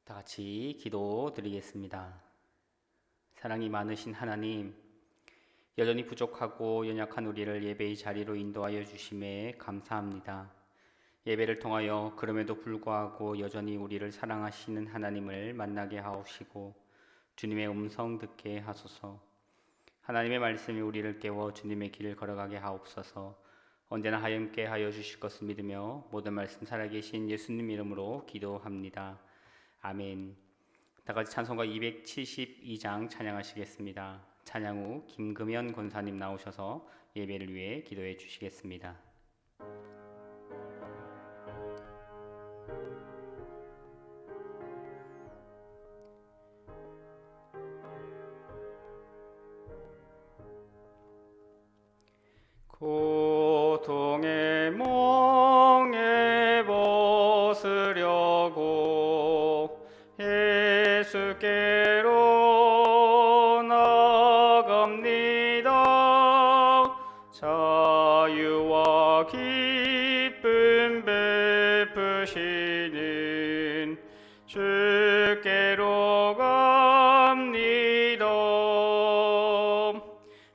다 같이 기도 드리겠습니다. 사랑이 많으신 하나님, 여전히 부족하고 연약한 우리를 예배의 자리로 인도하여 주심에 감사합니다. 예배를 통하여 그럼에도 불구하고 여전히 우리를 사랑하시는 하나님을 만나게 하옵시고 주님의 음성 듣게 하소서. 하나님의 말씀이 우리를 깨워 주님의 길을 걸어가게 하옵소서. 언제나 하염께 하여 주실 것을 믿으며 모든 말씀 살아계신 예수님 이름으로 기도합니다. 아멘. 다같이 찬송가 272장 찬양하시겠습니다. 찬양 후 김금연 권사님 나오셔서 예배를 위해 기도해 주시겠습니다. 고통의 멍에 벗으려고 예수께로 나갑니다. 자유와 기쁨 베푸시는 주께로 갑니다.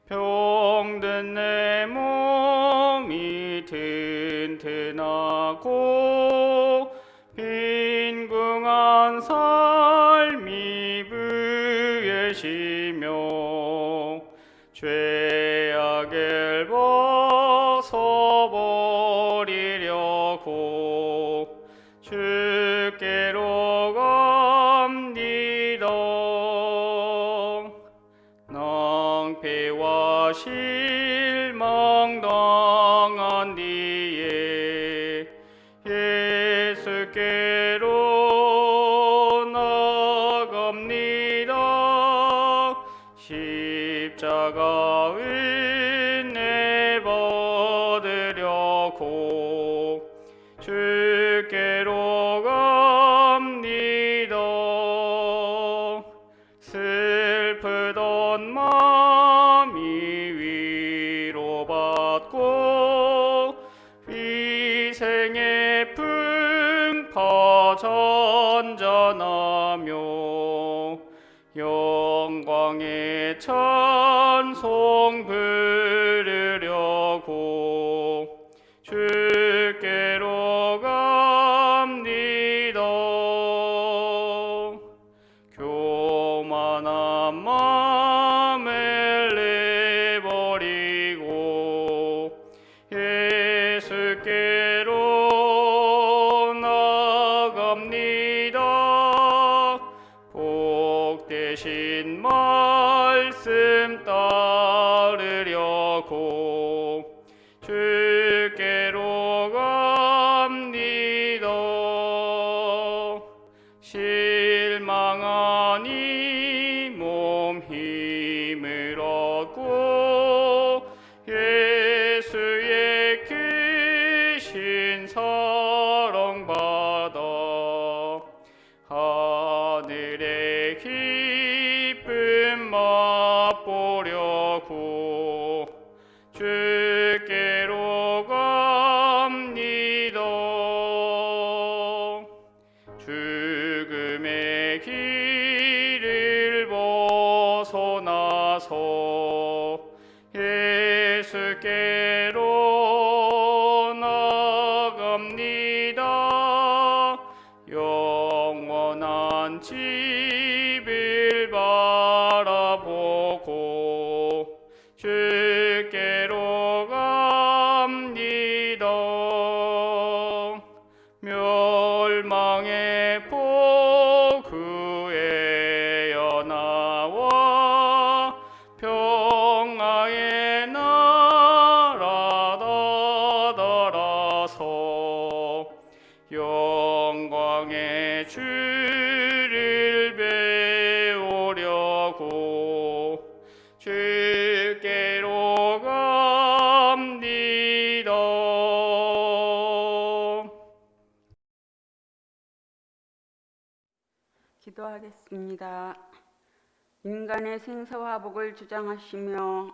병든 내 몸이 튼튼하고 빈궁한 삶이 부여시며 죄악을 벗어버리려고 주께로 갑니다. 낭패와 실망 당한 뒤에 예수께로 나갑니다. 십자가 은혜 받으려고 주께로 갑니다. 슬프던 마음이 위로받고 위생의 풍파 잔잔하며 영광의 찬송 부르려고 주께로 갑니다. 교만한 마음을 내버리고 예수께로 나갑니다. 복되신 말씀 따르려고 주께로 갑니다. 실망한 이 몸 힘을 얻고 예수의 크신 사랑 받아 하늘의 기쁨 맛보려고 주께로 갑니다. 죽음의 길을 벗어나서 예수께로 나갑니다. 영원한 집을 바라보고 주께로 갑니다. 멸망의 포구에여 나와 평화의 나라 다다라서 영광의 주를 배우려고 주께로 갑니다. 기도하겠습니다. 인간의 생사화복을 주장하시며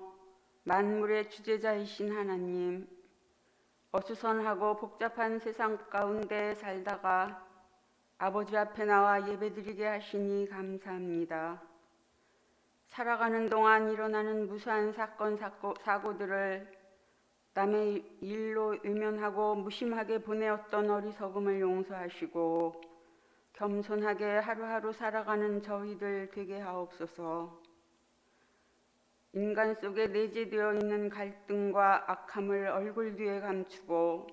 만물의 주재자이신 하나님, 어수선하고 복잡한 세상 가운데 살다가 아버지 앞에 나와 예배드리게 하시니 감사합니다. 살아가는 동안 일어나는 무수한 사고들을 남의 일로 외면하고 무심하게 보내었던 어리석음을 용서하시고 겸손하게 하루하루 살아가는 저희들 되게 하옵소서. 인간 속에 내재되어 있는 갈등과 악함을 얼굴 뒤에 감추고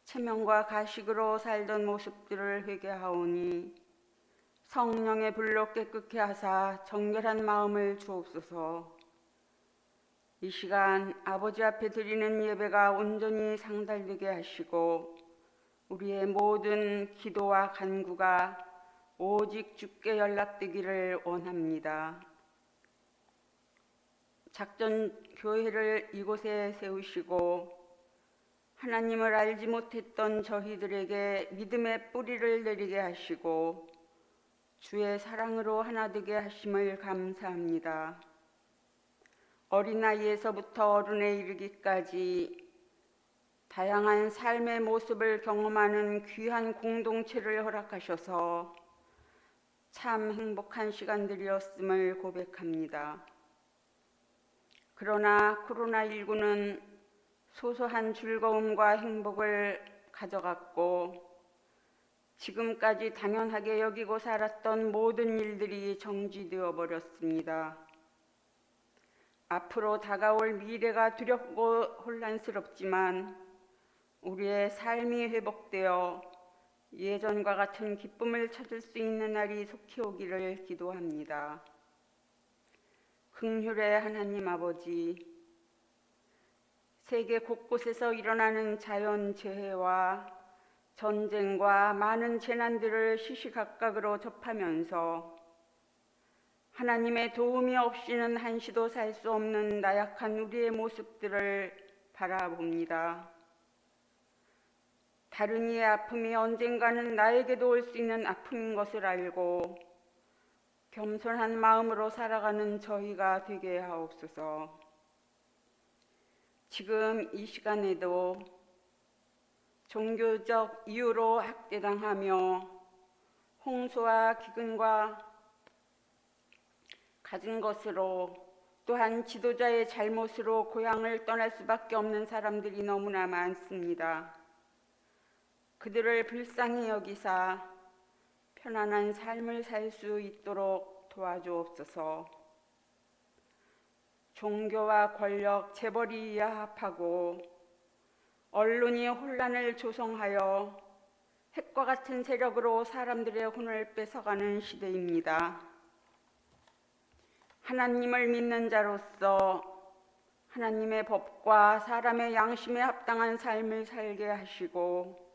체면과 가식으로 살던 모습들을 회개하오니 성령의 불로 깨끗게 하사 정결한 마음을 주옵소서. 이 시간 아버지 앞에 드리는 예배가 온전히 상달되게 하시고 우리의 모든 기도와 간구가 오직 주께 연락되기를 원합니다. 작전 교회를 이곳에 세우시고 하나님을 알지 못했던 저희들에게 믿음의 뿌리를 내리게 하시고 주의 사랑으로 하나 되게 하심을 감사합니다. 어린아이에서부터 어른에 이르기까지 다양한 삶의 모습을 경험하는 귀한 공동체를 허락하셔서 참 행복한 시간들이었음을 고백합니다. 그러나 코로나19는 소소한 즐거움과 행복을 가져갔고 지금까지 당연하게 여기고 살았던 모든 일들이 정지되어 버렸습니다. 앞으로 다가올 미래가 두렵고 혼란스럽지만 우리의 삶이 회복되어 예전과 같은 기쁨을 찾을 수 있는 날이 속히 오기를 기도합니다. 긍휼의 하나님 아버지, 세계 곳곳에서 일어나는 자연재해와 전쟁과 많은 재난들을 시시각각으로 접하면서 하나님의 도움이 없이는 한시도 살 수 없는 나약한 우리의 모습들을 바라봅니다. 다른 이의 아픔이 언젠가는 나에게도 올 수 있는 아픔인 것을 알고 겸손한 마음으로 살아가는 저희가 되게 하옵소서. 지금 이 시간에도 종교적 이유로 학대당하며 홍수와 기근과 가진 것으로 또한 지도자의 잘못으로 고향을 떠날 수밖에 없는 사람들이 너무나 많습니다. 그들을 불쌍히 여기사 편안한 삶을 살 수 있도록 도와주옵소서. 종교와 권력, 재벌이 야합하고 언론이 혼란을 조성하여 핵과 같은 세력으로 사람들의 혼을 뺏어가는 시대입니다. 하나님을 믿는 자로서 하나님의 법과 사람의 양심에 합당한 삶을 살게 하시고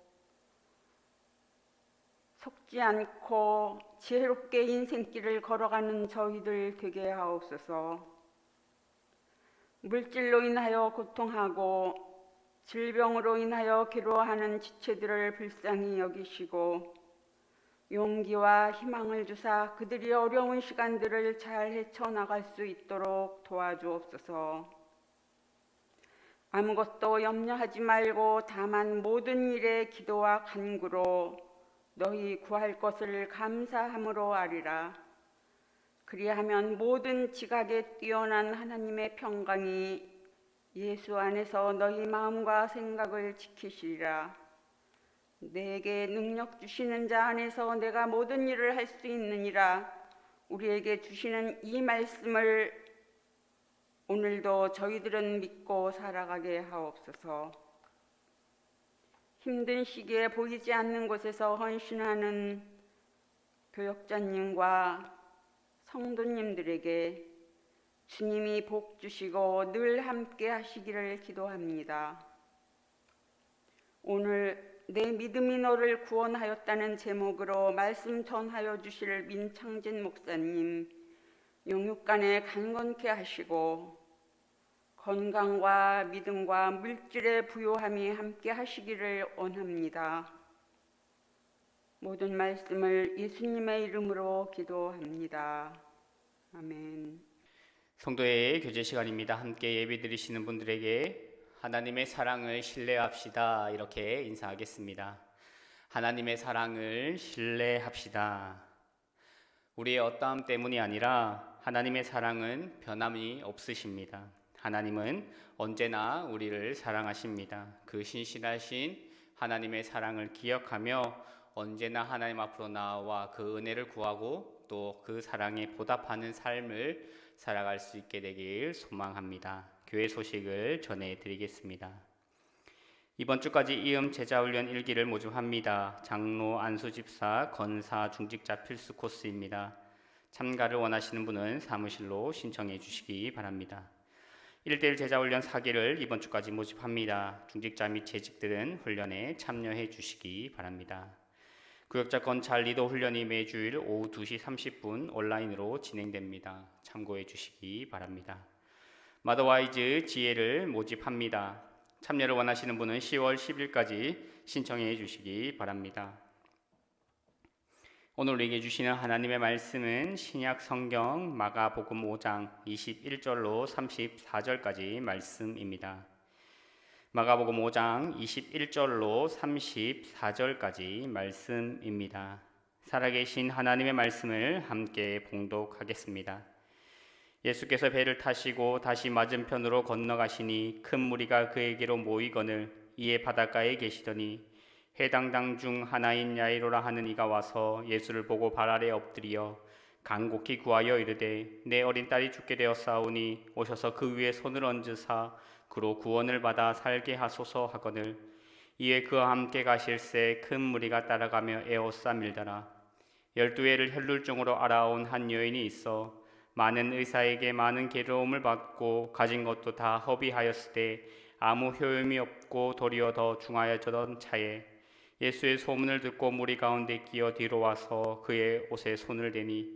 속지 않고 지혜롭게 인생길을 걸어가는 저희들 되게 하옵소서. 물질로 인하여 고통하고 질병으로 인하여 괴로워하는 지체들을 불쌍히 여기시고 용기와 희망을 주사 그들이 어려운 시간들을 잘 헤쳐나갈 수 있도록 도와주옵소서. 아무것도 염려하지 말고 다만 모든 일에 기도와 간구로 너희 구할 것을 감사함으로 아리라. 그리하면 모든 지각에 뛰어난 하나님의 평강이 예수 안에서 너희 마음과 생각을 지키시리라. 내게 능력 주시는 자 안에서 내가 모든 일을 할 수 있느니라. 우리에게 주시는 이 말씀을 오늘도 저희들은 믿고 살아가게 하옵소서. 힘든 시기에 보이지 않는 곳에서 헌신하는 교역자님과 성도님들에게 주님이 복 주시고 늘 함께 하시기를 기도합니다. 오늘 내 믿음이 너를 구원하였다는 제목으로 말씀 전하여 주실 민창진 목사님 영육간에 강건케 하시고 건강과 믿음과 물질의 부요함이 함께 하시기를 원합니다. 모든 말씀을 예수님의 이름으로 기도합니다. 아멘. 성도의 교제 시간입니다. 함께 예배 드리시는 분들에게 하나님의 사랑을 신뢰합시다. 이렇게 인사하겠습니다. 하나님의 사랑을 신뢰합시다. 우리의 어떠함 때문이 아니라 하나님의 사랑은 변함이 없으십니다. 하나님은 언제나 우리를 사랑하십니다. 그 신실하신 하나님의 사랑을 기억하며 언제나 하나님 앞으로 나와 그 은혜를 구하고 또 그 사랑에 보답하는 삶을 살아갈 수 있게 되길 소망합니다. 교회 소식을 전해드리겠습니다. 이번 주까지 이음 제자훈련 1기를 모집합니다. 장로, 안수집사, 건사, 중직자 필수 코스입니다. 참가를 원하시는 분은 사무실로 신청해 주시기 바랍니다. 1대1 제자훈련 4기를 이번 주까지 모집합니다. 중직자 및 재직들은 훈련에 참여해 주시기 바랍니다. 구역자 건찰 리더 훈련이 매주일 오후 2시 30분 온라인으로 진행됩니다. 참고해 주시기 바랍니다. 마더와이즈 지혜를 모집합니다. 참여를 원하시는 분은 10월 10일까지 신청해 주시기 바랍니다. 오늘 우리에게 주시는 하나님의 말씀은 신약 성경 마가복음 5장 21절로 34절까지 말씀입니다. 마가복음 5장 21절로 34절까지 말씀입니다. 살아계신 하나님의 말씀을 함께 봉독하겠습니다. 예수께서 배를 타시고 다시 맞은편으로 건너가시니 큰 무리가 그에게로 모이거늘 이에 바닷가에 계시더니 해당당 중 하나인 야이로라 하는 이가 와서 예수를 보고 발 아래 엎드려 간곡히 구하여 이르되 내 어린 딸이 죽게 되었사오니 오셔서 그 위에 손을 얹으사 그로 구원을 받아 살게 하소서 하거늘 이에 그와 함께 가실새 큰 무리가 따라가며 에워싸 밀더라. 12해를 혈룰증으로 알아온 한 여인이 있어 많은 의사에게 많은 괴로움을 받고 가진 것도 다 허비하였을 때 아무 효용이 없고 도리어 더 중하여졌던 차에 예수의 소문을 듣고 무리 가운데 끼어 뒤로 와서 그의 옷에 손을 대니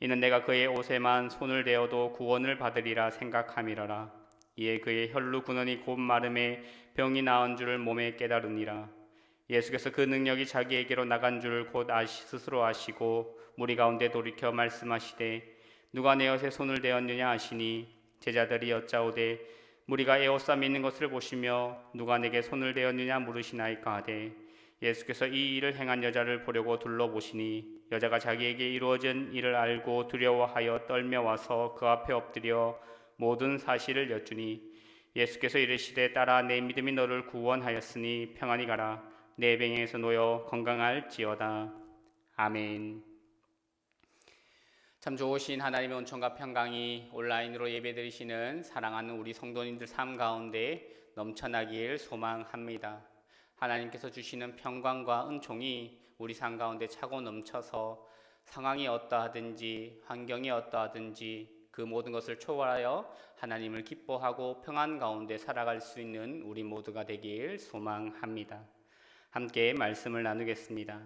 이는 내가 그의 옷에만 손을 대어도 구원을 받으리라 생각함이러라. 이에 그의 혈루 근원이 곧 마름에 병이 나은 줄을 몸에 깨달으니라. 예수께서 그 능력이 자기에게로 나간 줄을 곧 스스로 아시고 무리 가운데 돌이켜 말씀하시되 누가 내 옷에 손을 대었느냐 하시니 제자들이 여짜오되 무리가 에워싸 믿는 것을 보시며 누가 내게 손을 대었느냐 물으시나이까 하되 예수께서 이 일을 행한 여자를 보려고 둘러보시니 여자가 자기에게 이루어진 일을 알고 두려워하여 떨며 와서 그 앞에 엎드려 모든 사실을 여쭈니 예수께서 이르시되 딸아 내 믿음이 너를 구원하였으니 평안히 가라 내 병에서 놓여 건강할지어다. 아멘. 참 좋으신 하나님의 온천과 평강이 온라인으로 예배드리시는 사랑하는 우리 성도님들 삶 가운데 넘쳐나길 소망합니다. 하나님께서 주시는 평강과 은총이 우리 삶 가운데 차고 넘쳐서 상황이 어떠하든지 환경이 어떠하든지 그 모든 것을 초월하여 하나님을 기뻐하고 평안 가운데 살아갈 수 있는 우리 모두가 되길 소망합니다. 함께 말씀을 나누겠습니다.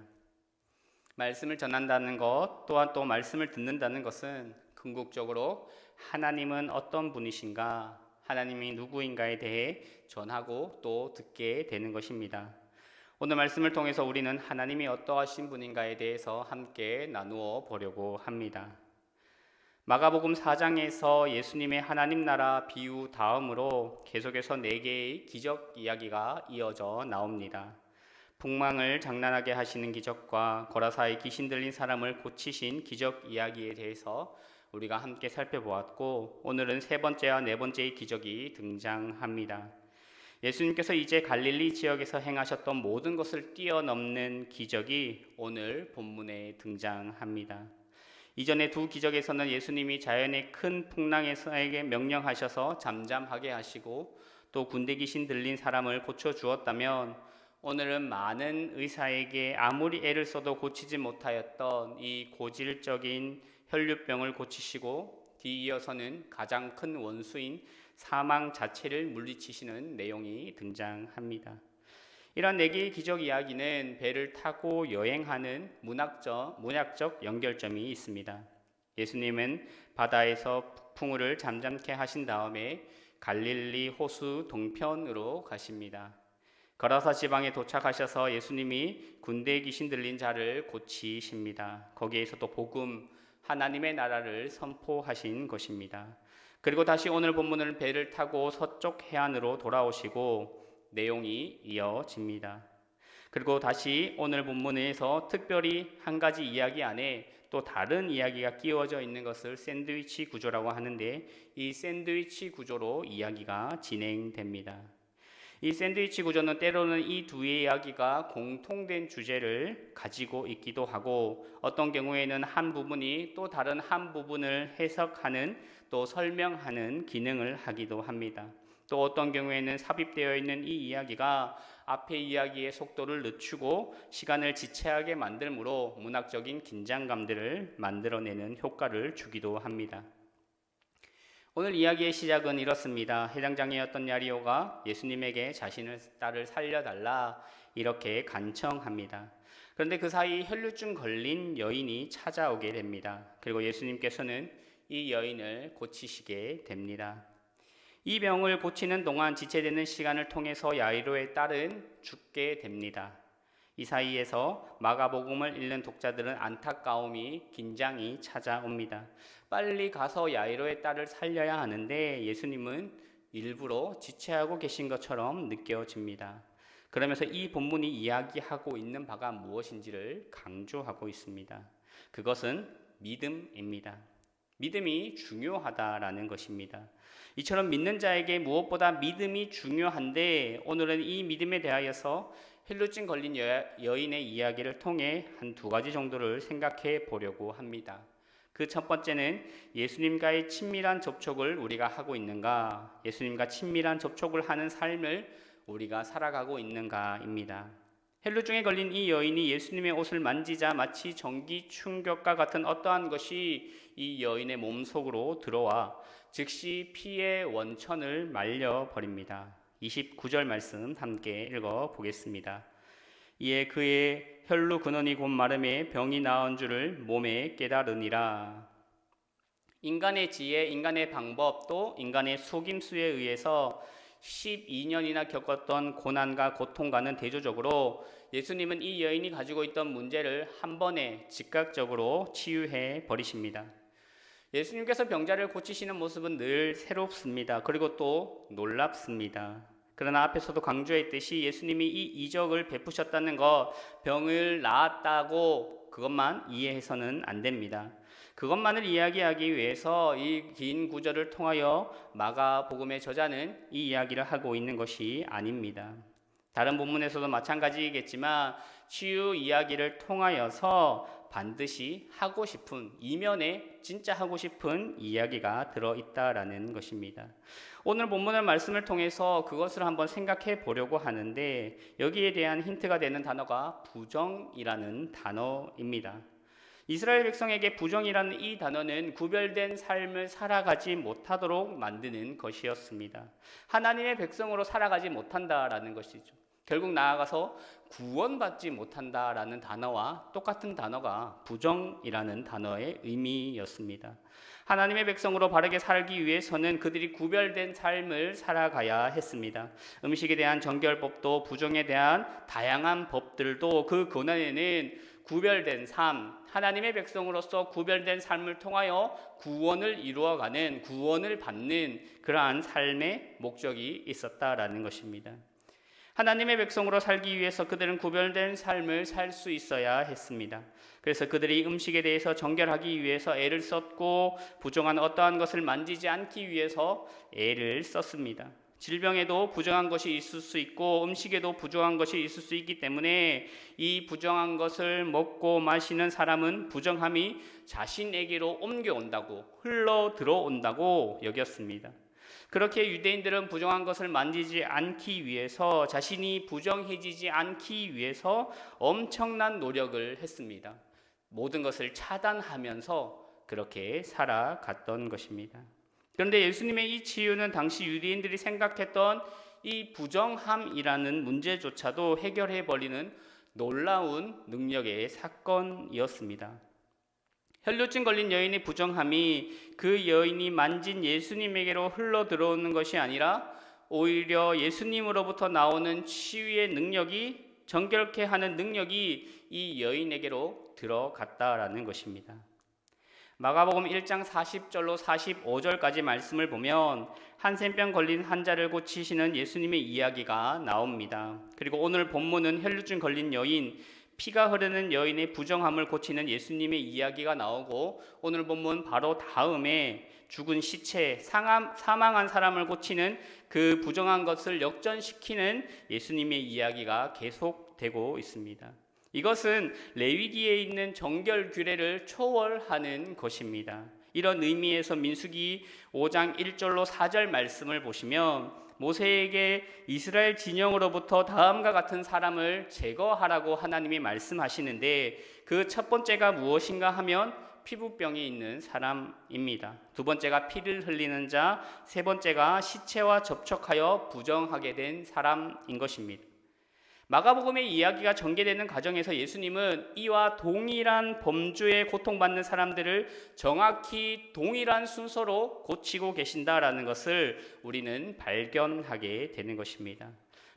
말씀을 전한다는 것 또한 또 말씀을 듣는다는 것은 궁극적으로 하나님은 어떤 분이신가, 하나님이 누구인가에 대해 전하고 또 듣게 되는 것입니다. 오늘 말씀을 통해서 우리는 하나님이 어떠하신 분인가에 대해서 함께 나누어 보려고 합니다. 마가복음 4장에서 예수님의 하나님 나라 비유 다음으로 계속해서 4개의 기적 이야기가 이어져 나옵니다. 풍망을 장난하게 하시는 기적과 거라사의 귀신 들린 사람을 고치신 기적 이야기에 대해서 우리가 함께 살펴보았고 오늘은 3번째와 4번째의 기적이 등장합니다. 예수님께서 이제 갈릴리 지역에서 행하셨던 모든 것을 뛰어넘는 기적이 오늘 본문에 등장합니다. 이전의 2 기적에서는 예수님이 자연의 큰 풍랑에게 명령하셔서 잠잠하게 하시고 또 군대 귀신 들린 사람을 고쳐주었다면 오늘은 많은 의사에게 아무리 애를 써도 고치지 못하였던 이 고질적인 혈류병을 고치시고 뒤이어서는 가장 큰 원수인 사망 자체를 물리치시는 내용이 등장합니다. 이런 4개의 기적 이야기는 배를 타고 여행하는 문학적 연결점이 있습니다. 예수님은 바다에서 풍우를 잠잠케 하신 다음에 갈릴리 호수 동편으로 가십니다. 거라사 지방에 도착하셔서 예수님이 군대에 귀신 들린 자를 고치십니다. 거기에서 또 복음, 하나님의 나라를 선포하신 것입니다. 그리고 다시 오늘 본문을 배를 타고 서쪽 해안으로 돌아오시고 내용이 이어집니다. 그리고 다시 오늘 본문에서 특별히 한 가지 이야기 안에 또 다른 이야기가 끼워져 있는 것을 샌드위치 구조라고 하는데, 이 샌드위치 구조로 이야기가 진행됩니다. 이 샌드위치 구조는 때로는 이 두 이야기가 공통된 주제를 가지고 있기도 하고, 어떤 경우에는 한 부분이 또 다른 한 부분을 해석하는 또 설명하는 기능을 하기도 합니다. 또 어떤 경우에는 삽입되어 있는 이 이야기가 앞의 이야기의 속도를 늦추고 시간을 지체하게 만들므로 문학적인 긴장감들을 만들어내는 효과를 주기도 합니다. 오늘 이야기의 시작은 이렇습니다. 해당장이었던 야리오가 예수님에게 자신의 딸을 살려달라 이렇게 간청합니다. 그런데 그 사이 혈루증 걸린 여인이 찾아오게 됩니다. 그리고 예수님께서는 이 여인을 고치시게 됩니다. 이 병을 고치는 동안 지체되는 시간을 통해서 야이로의 딸은 죽게 됩니다. 이 사이에서 마가복음을 읽는 독자들은 안타까움이, 긴장이 찾아옵니다. 빨리 가서 야이로의 딸을 살려야 하는데 예수님은 일부러 지체하고 계신 것처럼 느껴집니다. 그러면서 이 본문이 이야기하고 있는 바가 무엇인지를 강조하고 있습니다. 그것은 믿음입니다. 믿음이 중요하다라는 것입니다. 이처럼 믿는 자에게 무엇보다 믿음이 중요한데, 오늘은 이 믿음에 대하여서 혈루증 걸린 여인의 이야기를 통해 한 두 가지 정도를 생각해 보려고 합니다. 그 첫 번째는 예수님과의 친밀한 접촉을 우리가 하고 있는가, 예수님과 친밀한 접촉을 하는 삶을 우리가 살아가고 있는가입니다. 혈루증에 걸린 이 여인이 예수님의 옷을 만지자 마치 전기 충격과 같은 어떠한 것이 이 여인의 몸속으로 들어와 즉시 피의 원천을 말려버립니다. 29절 말씀 함께 읽어보겠습니다. 이에 그의 혈루 근원이 곧 마름에 병이 나은 줄을 몸에 깨달으니라. 인간의 지혜, 인간의 방법, 또 인간의 속임수에 의해서 12년이나 겪었던 고난과 고통과는 대조적으로 예수님은 이 여인이 가지고 있던 문제를 한 번에 즉각적으로 치유해 버리십니다. 예수님께서 병자를 고치시는 모습은 늘 새롭습니다. 그리고 또 놀랍습니다. 그러나 앞에서도 강조했듯이 예수님이 이 이적을 베푸셨다는 것, 병을 나았다고 그것만 이해해서는 안 됩니다. 그것만을 이야기하기 위해서 이 긴 구절을 통하여 마가복음의 저자는 이 이야기를 하고 있는 것이 아닙니다. 다른 본문에서도 마찬가지겠지만 치유 이야기를 통하여서 반드시 하고 싶은, 이면에 진짜 하고 싶은 이야기가 들어있다라는 것입니다. 오늘 본문의 말씀을 통해서 그것을 한번 생각해 보려고 하는데, 여기에 대한 힌트가 되는 단어가 부정이라는 단어입니다. 이스라엘 백성에게 부정이라는 이 단어는 구별된 삶을 살아가지 못하도록 만드는 것이었습니다. 하나님의 백성으로 살아가지 못한다라는 것이죠. 결국 나아가서 구원받지 못한다라는 단어와 똑같은 단어가 부정이라는 단어의 의미였습니다. 하나님의 백성으로 바르게 살기 위해서는 그들이 구별된 삶을 살아가야 했습니다. 음식에 대한 정결법도 부정에 대한 다양한 법들도 그 근원에는 구별된 삶, 하나님의 백성으로서 구별된 삶을 통하여 구원을 이루어가는, 구원을 받는 그러한 삶의 목적이 있었다라는 것입니다. 하나님의 백성으로 살기 위해서 그들은 구별된 삶을 살 수 있어야 했습니다. 그래서 그들이 음식에 대해서 정결하기 위해서 애를 썼고, 부정한 어떠한 것을 만지지 않기 위해서 애를 썼습니다. 질병에도 부정한 것이 있을 수 있고 음식에도 부정한 것이 있을 수 있기 때문에 이 부정한 것을 먹고 마시는 사람은 부정함이 자신에게로 옮겨온다고, 흘러 들어온다고 여겼습니다. 그렇게 유대인들은 부정한 것을 만지지 않기 위해서, 자신이 부정해지지 않기 위해서 엄청난 노력을 했습니다. 모든 것을 차단하면서 그렇게 살아갔던 것입니다. 그런데 예수님의 이 치유는 당시 유대인들이 생각했던 이 부정함이라는 문제조차도 해결해 버리는 놀라운 능력의 사건이었습니다. 혈루증 걸린 여인의 부정함이 그 여인이 만진 예수님에게로 흘러 들어오는 것이 아니라 오히려 예수님으로부터 나오는 치유의 능력이, 정결케 하는 능력이 이 여인에게로 들어갔다라는 것입니다. 마가복음 1장 40절로 45절까지 말씀을 보면 한센병 걸린 환자를 고치시는 예수님의 이야기가 나옵니다. 그리고 오늘 본문은 혈루증 걸린 여인, 피가 흐르는 여인의 부정함을 고치는 예수님의 이야기가 나오고, 오늘 본문 바로 다음에 죽은 시체, 사망한 사람을 고치는 그 부정한 것을 역전시키는 예수님의 이야기가 계속되고 있습니다. 이것은 레위기에 있는 정결 규례를 초월하는 것입니다. 이런 의미에서 민수기 5장 1절로 4절 말씀을 보시면 모세에게 이스라엘 진영으로부터 다음과 같은 사람을 제거하라고 하나님이 말씀하시는데, 그 첫 번째가 무엇인가 하면 피부병이 있는 사람입니다. 두 번째가 피를 흘리는 자, 세 번째가 시체와 접촉하여 부정하게 된 사람인 것입니다. 마가복음의 이야기가 전개되는 과정에서 예수님은 이와 동일한 범죄에 고통받는 사람들을 정확히 동일한 순서로 고치고 계신다라는 것을 우리는 발견하게 되는 것입니다.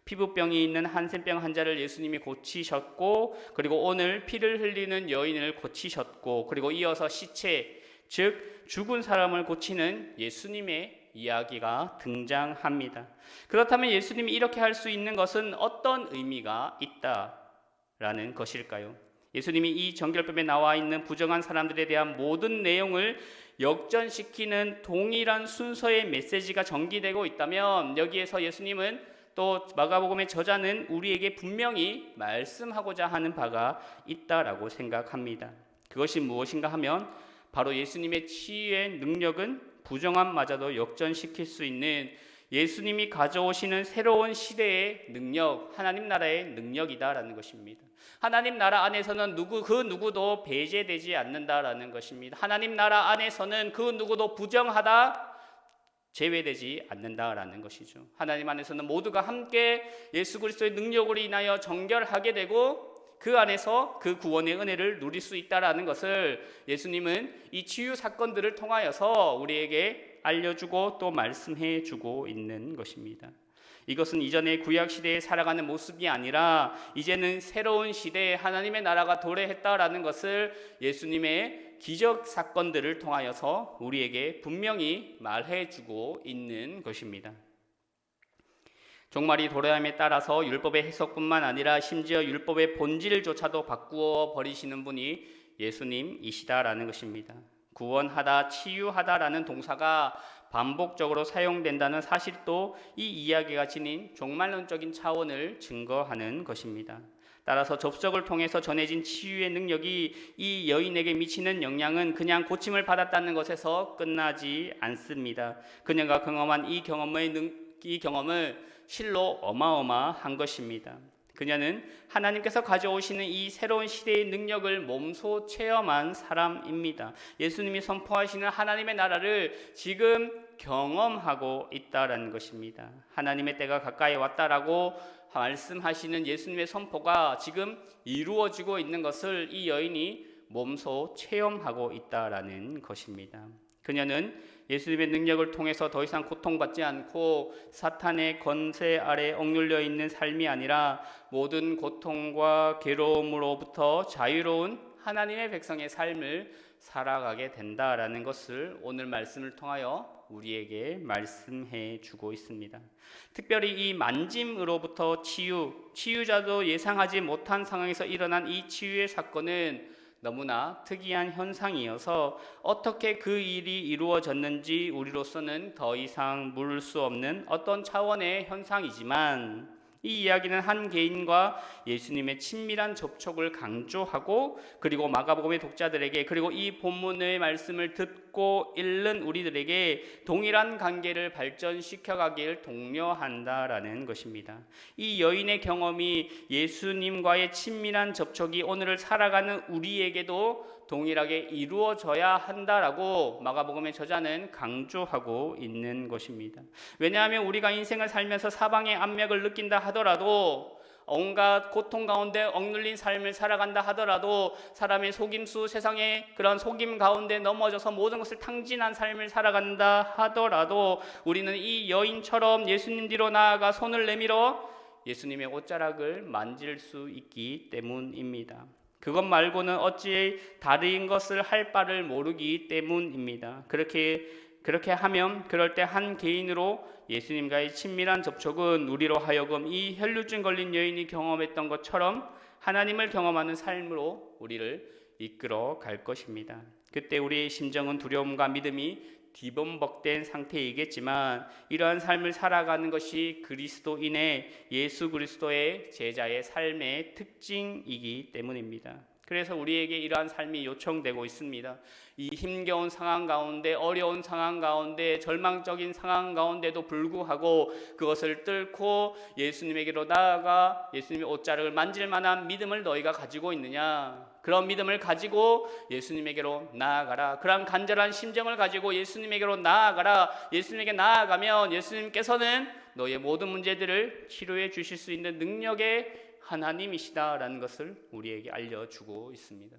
피부병이 있는 한센병 환자를 예수님이 고치셨고, 그리고 오늘 피를 흘리는 여인을 고치셨고, 그리고 이어서 시체, 즉 죽은 사람을 고치는 예수님의 이야기가 등장합니다. 그렇다면 예수님이 이렇게 할 수 있는 것은 어떤 의미가 있다라는 것일까요? 예수님이 이 정결법에 나와 있는 부정한 사람들에 대한 모든 내용을 역전시키는 동일한 순서의 메시지가 전기되고 있다면, 여기에서 예수님은 또 마가복음의 저자는 우리에게 분명히 말씀하고자 하는 바가 있다라고 생각합니다. 그것이 무엇인가 하면 바로 예수님의 치유의 능력은 부정함마저도 역전시킬 수 있는 예수님이 가져오시는 새로운 시대의 능력, 하나님 나라의 능력이다라는 것입니다. 하나님 나라 안에서는 그 누구도 배제되지 않는다라는 것입니다. 하나님 나라 안에서는 그 누구도 부정하다, 제외되지 않는다라는 것이죠. 하나님 안에서는 모두가 함께 예수 그리스도의 능력으로 인하여 정결하게 되고, 그 안에서 그 구원의 은혜를 누릴 수 있다라는 것을 예수님은 이 치유 사건들을 통하여서 우리에게 알려주고 또 말씀해주고 있는 것입니다. 이것은 이전의 구약 시대에 살아가는 모습이 아니라 이제는 새로운 시대에 하나님의 나라가 도래했다라는 것을 예수님의 기적 사건들을 통하여서 우리에게 분명히 말해주고 있는 것입니다. 종말이 도래함에 따라서 율법의 해석뿐만 아니라 심지어 율법의 본질조차도 바꾸어 버리시는 분이 예수님이시다라는 것입니다. 구원하다, 치유하다라는 동사가 반복적으로 사용된다는 사실도 이 이야기가 지닌 종말론적인 차원을 증거하는 것입니다. 따라서 접촉을 통해서 전해진 치유의 능력이 이 여인에게 미치는 영향은 그냥 고침을 받았다는 것에서 끝나지 않습니다. 그녀가 경험한 이 경험을 실로 어마어마한 것입니다. 그녀는 하나님께서 가져오시는 이 새로운 시대의 능력을 몸소 체험한 사람입니다. 예수님이 선포하시는 하나님의 나라를 지금 경험하고 있다라는 것입니다. 하나님의 때가 가까이 왔다라고 말씀하시는 예수님의 선포가 지금 이루어지고 있는 것을 이 여인이 몸소 체험하고 있다라는 것입니다. 그녀는 예수님의 능력을 통해서 더 이상 고통받지 않고 사탄의 권세 아래 억눌려 있는 삶이 아니라 모든 고통과 괴로움으로부터 자유로운 하나님의 백성의 삶을 살아가게 된다라는 것을 오늘 말씀을 통하여 우리에게 말씀해 주고 있습니다. 특별히 이 만짐으로부터 치유자도 예상하지 못한 상황에서 일어난 이 치유의 사건은 너무나 특이한 현상이어서 어떻게 그 일이 이루어졌는지 우리로서는 더 이상 물을 수 없는 어떤 차원의 현상이지만, 이 이야기는 한 개인과 예수님의 친밀한 접촉을 강조하고, 그리고 마가복음의 독자들에게, 그리고 이 본문의 말씀을 듣고 읽는 우리들에게 동일한 관계를 발전시켜가길 독려한다라는 것입니다. 이 여인의 경험이 예수님과의 친밀한 접촉이 오늘을 살아가는 우리에게도 동일하게 이루어져야 한다라고 마가복음의 저자는 강조하고 있는 것입니다. 왜냐하면 우리가 인생을 살면서 사방의 압력을 느낀다 하더라도, 온갖 고통 가운데 억눌린 삶을 살아간다 하더라도, 사람의 속임수, 세상의 그런 속임 가운데 넘어져서 모든 것을 탕진한 삶을 살아간다 하더라도 우리는 이 여인처럼 예수님 뒤로 나아가 손을 내밀어 예수님의 옷자락을 만질 수 있기 때문입니다. 그것 말고는 어찌 다른 것을 할 바를 모르기 때문입니다. 그렇게 하면 그럴 때 한 개인으로 예수님과의 친밀한 접촉은 우리로 하여금 이 혈루증 걸린 여인이 경험했던 것처럼 하나님을 경험하는 삶으로 우리를 이끌어 갈 것입니다. 그때 우리의 심정은 두려움과 믿음이 뒤범벅된 상태이겠지만 이러한 삶을 살아가는 것이 그리스도인의 예수 그리스도의 제자의 삶의 특징이기 때문입니다. 그래서 우리에게 이러한 삶이 요청되고 있습니다. 이 힘겨운 상황 가운데, 어려운 상황 가운데, 절망적인 상황 가운데도 불구하고 그것을 뚫고 예수님에게로 나아가 예수님의 옷자락을 만질 만한 믿음을 너희가 가지고 있느냐? 그런 믿음을 가지고 예수님에게로 나아가라. 그런 간절한 심정을 가지고 예수님에게로 나아가라. 예수님에게 나아가면 예수님께서는 너의 모든 문제들을 치료해 주실 수 있는 능력의 하나님이시다라는 것을 우리에게 알려주고 있습니다.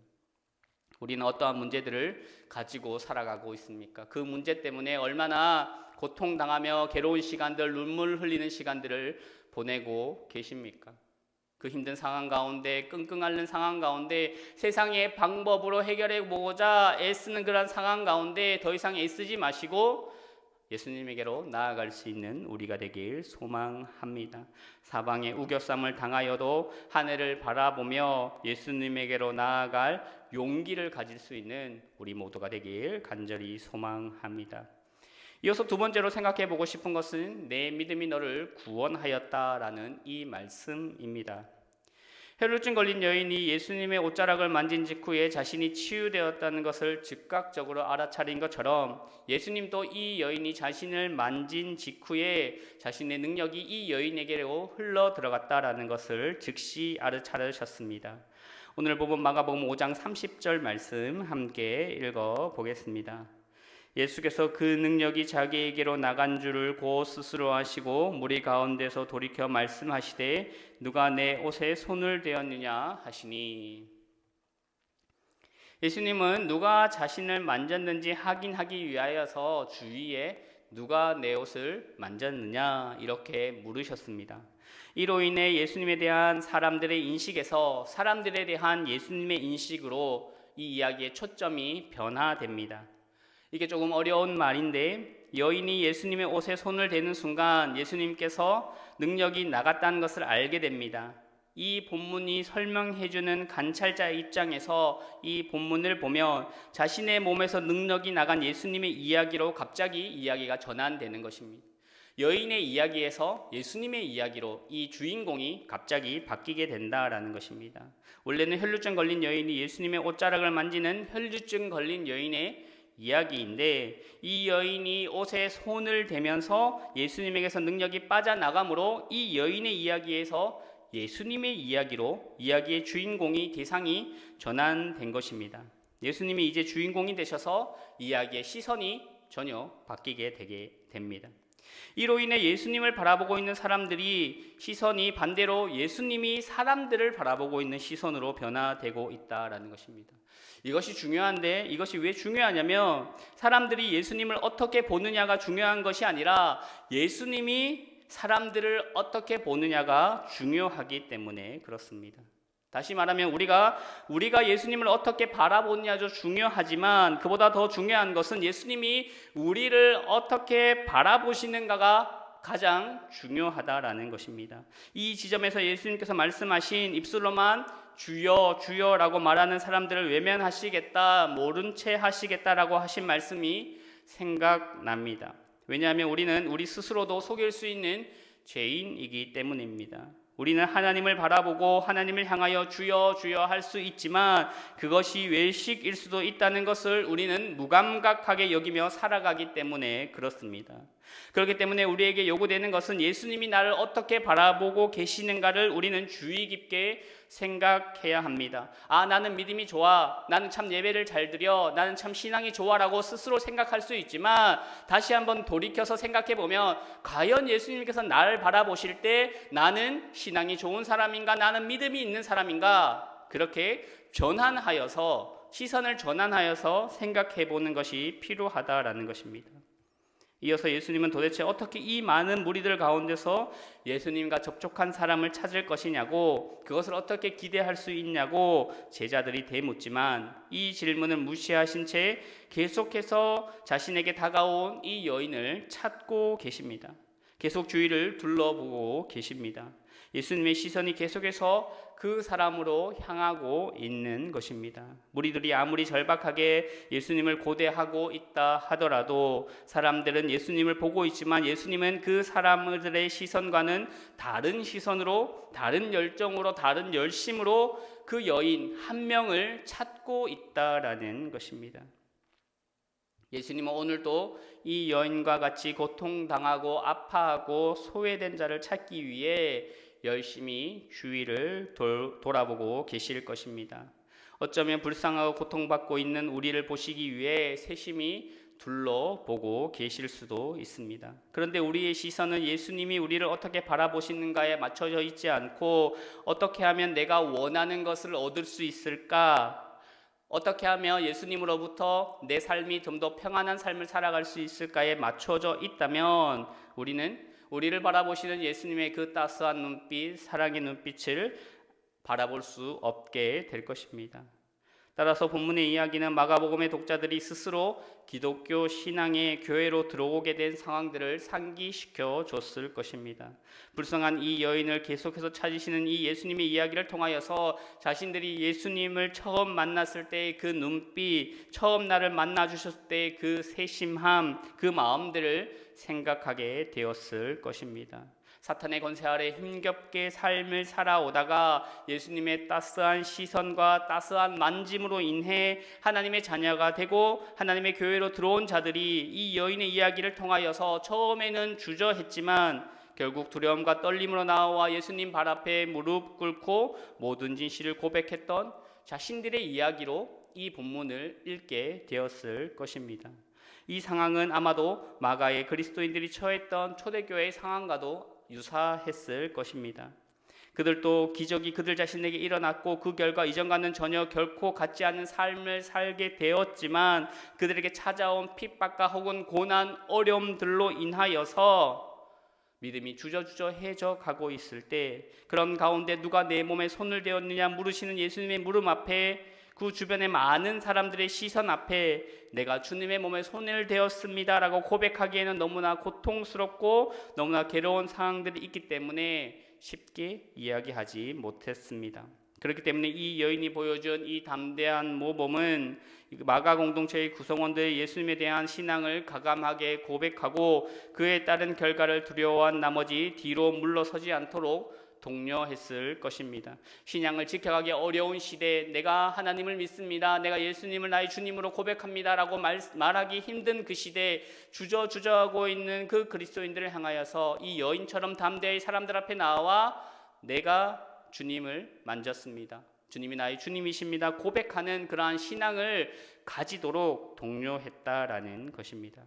우리는 어떠한 문제들을 가지고 살아가고 있습니까? 그 문제 때문에 얼마나 고통당하며 괴로운 시간들, 눈물 흘리는 시간들을 보내고 계십니까? 그 힘든 상황 가운데, 끙끙 앓는 상황 가운데 세상의 방법으로 해결해 보고자 애쓰는 그런 상황 가운데 더 이상 애쓰지 마시고 예수님에게로 나아갈 수 있는 우리가 되길 소망합니다. 사방에 우겨쌈을 당하여도 하늘을 바라보며 예수님에게로 나아갈 용기를 가질 수 있는 우리 모두가 되길 간절히 소망합니다. 이어서 두 번째로 생각해 보고 싶은 것은 내 믿음이 너를 구원하였다라는 이 말씀입니다. 혈루증 걸린 여인이 예수님의 옷자락을 만진 직후에 자신이 치유되었다는 것을 즉각적으로 알아차린 것처럼 예수님도 이 여인이 자신을 만진 직후에 자신의 능력이 이 여인에게로 흘러 들어갔다라는 것을 즉시 알아차리셨습니다. 오늘 본문 마가복음 5장 30절 말씀 함께 읽어보겠습니다. 예수께서 그 능력이 자기에게로 나간 줄을 곧 스스로 아시고 무리 가운데서 돌이켜 말씀하시되 누가 내 옷에 손을 대었느냐 하시니, 예수님은 누가 자신을 만졌는지 확인하기 위하여서 주위에 누가 내 옷을 만졌느냐 이렇게 물으셨습니다. 이로 인해 예수님에 대한 사람들의 인식에서 사람들에 대한 예수님의 인식으로 이 이야기의 초점이 변화됩니다. 이게 조금 어려운 말인데 여인이 예수님의 옷에 손을 대는 순간 예수님께서 능력이 나갔다는 것을 알게 됩니다. 이 본문이 설명해주는 관찰자 입장에서 이 본문을 보면 자신의 몸에서 능력이 나간 예수님의 이야기로 갑자기 이야기가 전환되는 것입니다. 여인의 이야기에서 예수님의 이야기로 이 주인공이 갑자기 바뀌게 된다라는 것입니다. 원래는 혈루증 걸린 여인이 예수님의 옷자락을 만지는 혈루증 걸린 여인의 이야기인데 이 여인이 옷에 손을 대면서 예수님에게서 능력이 빠져나가므로 이 여인의 이야기에서 예수님의 이야기로 이야기의 주인공이 대상이 전환된 것입니다. 예수님이 이제 주인공이 되셔서 이야기의 시선이 전혀 바뀌게 되게 됩니다. 이로 인해 예수님을 바라보고 있는 사람들이 시선이 반대로 예수님이 사람들을 바라보고 있는 시선으로 변화되고 있다라는 것입니다. 이것이 중요한데 이것이 왜 중요하냐면 사람들이 예수님을 어떻게 보느냐가 중요한 것이 아니라 예수님이 사람들을 어떻게 보느냐가 중요하기 때문에 그렇습니다. 다시 말하면 우리가 예수님을 어떻게 바라보느냐도 중요하지만 그보다 더 중요한 것은 예수님이 우리를 어떻게 바라보시는가가 가장 중요하다라는 것입니다. 이 지점에서 예수님께서 말씀하신 입술로만 주여 주여라고 말하는 사람들을 외면하시겠다, 모른 채 하시겠다라고 하신 말씀이 생각납니다. 왜냐하면 우리는 우리 스스로도 속일 수 있는 죄인이기 때문입니다. 우리는 하나님을 바라보고 하나님을 향하여 주여 주여 할 수 있지만 그것이 외식일 수도 있다는 것을 우리는 무감각하게 여기며 살아가기 때문에 그렇습니다. 그렇기 때문에 우리에게 요구되는 것은 예수님이 나를 어떻게 바라보고 계시는가를 우리는 주의 깊게 생각해야 합니다. 나는 믿음이 좋아, 나는 참 예배를 잘 드려, 나는 참 신앙이 좋아라고 스스로 생각할 수 있지만 다시 한번 돌이켜서 생각해 보면 과연 예수님께서 나를 바라보실 때 나는 신앙이 좋은 사람인가, 나는 믿음이 있는 사람인가, 그렇게 시선을 전환하여서 생각해 보는 것이 필요하다라는 것입니다. 이어서 예수님은 도대체 어떻게 이 많은 무리들 가운데서 예수님과 접촉한 사람을 찾을 것이냐고, 그것을 어떻게 기대할 수 있냐고 제자들이 되묻지만 이 질문을 무시하신 채 계속해서 자신에게 다가온 이 여인을 찾고 계십니다. 계속 주위를 둘러보고 계십니다. 예수님의 시선이 계속해서 그 사람으로 향하고 있는 것입니다. 무리들이 아무리 절박하게 예수님을 고대하고 있다 하더라도 사람들은 예수님을 보고 있지만 예수님은 그 사람들의 시선과는 다른 시선으로, 다른 열정으로, 다른 열심으로 그 여인 한 명을 찾고 있다라는 것입니다. 예수님은 오늘도 이 여인과 같이 고통당하고 아파하고 소외된 자를 찾기 위해 열심히 주위를 돌아보고 계실 것입니다. 어쩌면 불쌍하고 고통받고 있는 우리를 보시기 위해 세심히 둘러보고 계실 수도 있습니다. 그런데 우리의 시선은 예수님이 우리를 어떻게 바라보시는가에 맞춰져 있지 않고 어떻게 하면 내가 원하는 것을 얻을 수 있을까? 어떻게 하면 예수님으로부터 내 삶이 좀 더 평안한 삶을 살아갈 수 있을까에 맞춰져 있다면 우리를 바라보시는 예수님의 그 따스한 눈빛, 사랑의 눈빛을 바라볼 수 없게 될 것입니다. 따라서 본문의 이야기는 마가복음의 독자들이 스스로 기독교 신앙의 교회로 들어오게 된 상황들을 상기시켜 줬을 것입니다. 불쌍한 이 여인을 계속해서 찾으시는 이 예수님의 이야기를 통하여서 자신들이 예수님을 처음 만났을 때의 그 눈빛, 처음 나를 만나 주셨을 때의 그 세심함, 그 마음들을 생각하게 되었을 것입니다. 사탄의 권세 아래 힘겹게 삶을 살아오다가 예수님의 따스한 시선과 따스한 만짐으로 인해 하나님의 자녀가 되고 하나님의 교회로 들어온 자들이 이 여인의 이야기를 통하여서 처음에는 주저했지만 결국 두려움과 떨림으로 나와 예수님 발 앞에 무릎 꿇고 모든 진실을 고백했던 자신들의 이야기로 이 본문을 읽게 되었을 것입니다. 이 상황은 아마도 마가의 그리스도인들이 처했던 초대교회의 상황과도 유사했을 것입니다. 그들도 기적이 그들 자신에게 일어났고 그 결과 이전과는 전혀 결코 같지 않은 삶을 살게 되었지만 그들에게 찾아온 핍박과 혹은 고난, 어려움들로 인하여서 믿음이 주저주저해져 가고 있을 때 그런 가운데 누가 내 몸에 손을 대었느냐 물으시는 예수님의 물음 앞에 그 주변의 많은 사람들의 시선 앞에 내가 주님의 몸에 손을 대었습니다 라고 고백하기에는 너무나 고통스럽고 너무나 괴로운 상황들이 있기 때문에 쉽게 이야기하지 못했습니다. 그렇기 때문에 이 여인이 보여준 이 담대한 모범은 마가 공동체의 구성원들의 예수님에 대한 신앙을 가감하게 고백하고 그에 따른 결과를 두려워한 나머지 뒤로 물러서지 않도록 독려했을 것입니다. 신앙을 지켜가기 어려운 시대에 내가 하나님을 믿습니다, 내가 예수님을 나의 주님으로 고백합니다 라고 말하기 힘든 그 시대에 주저주저하고 있는 그 그리스도인들을 향하여서 이 여인처럼 담대히 사람들 앞에 나와 내가 주님을 만졌습니다, 주님이 나의 주님이십니다 고백하는 그러한 신앙을 가지도록 독려했다라는 것입니다.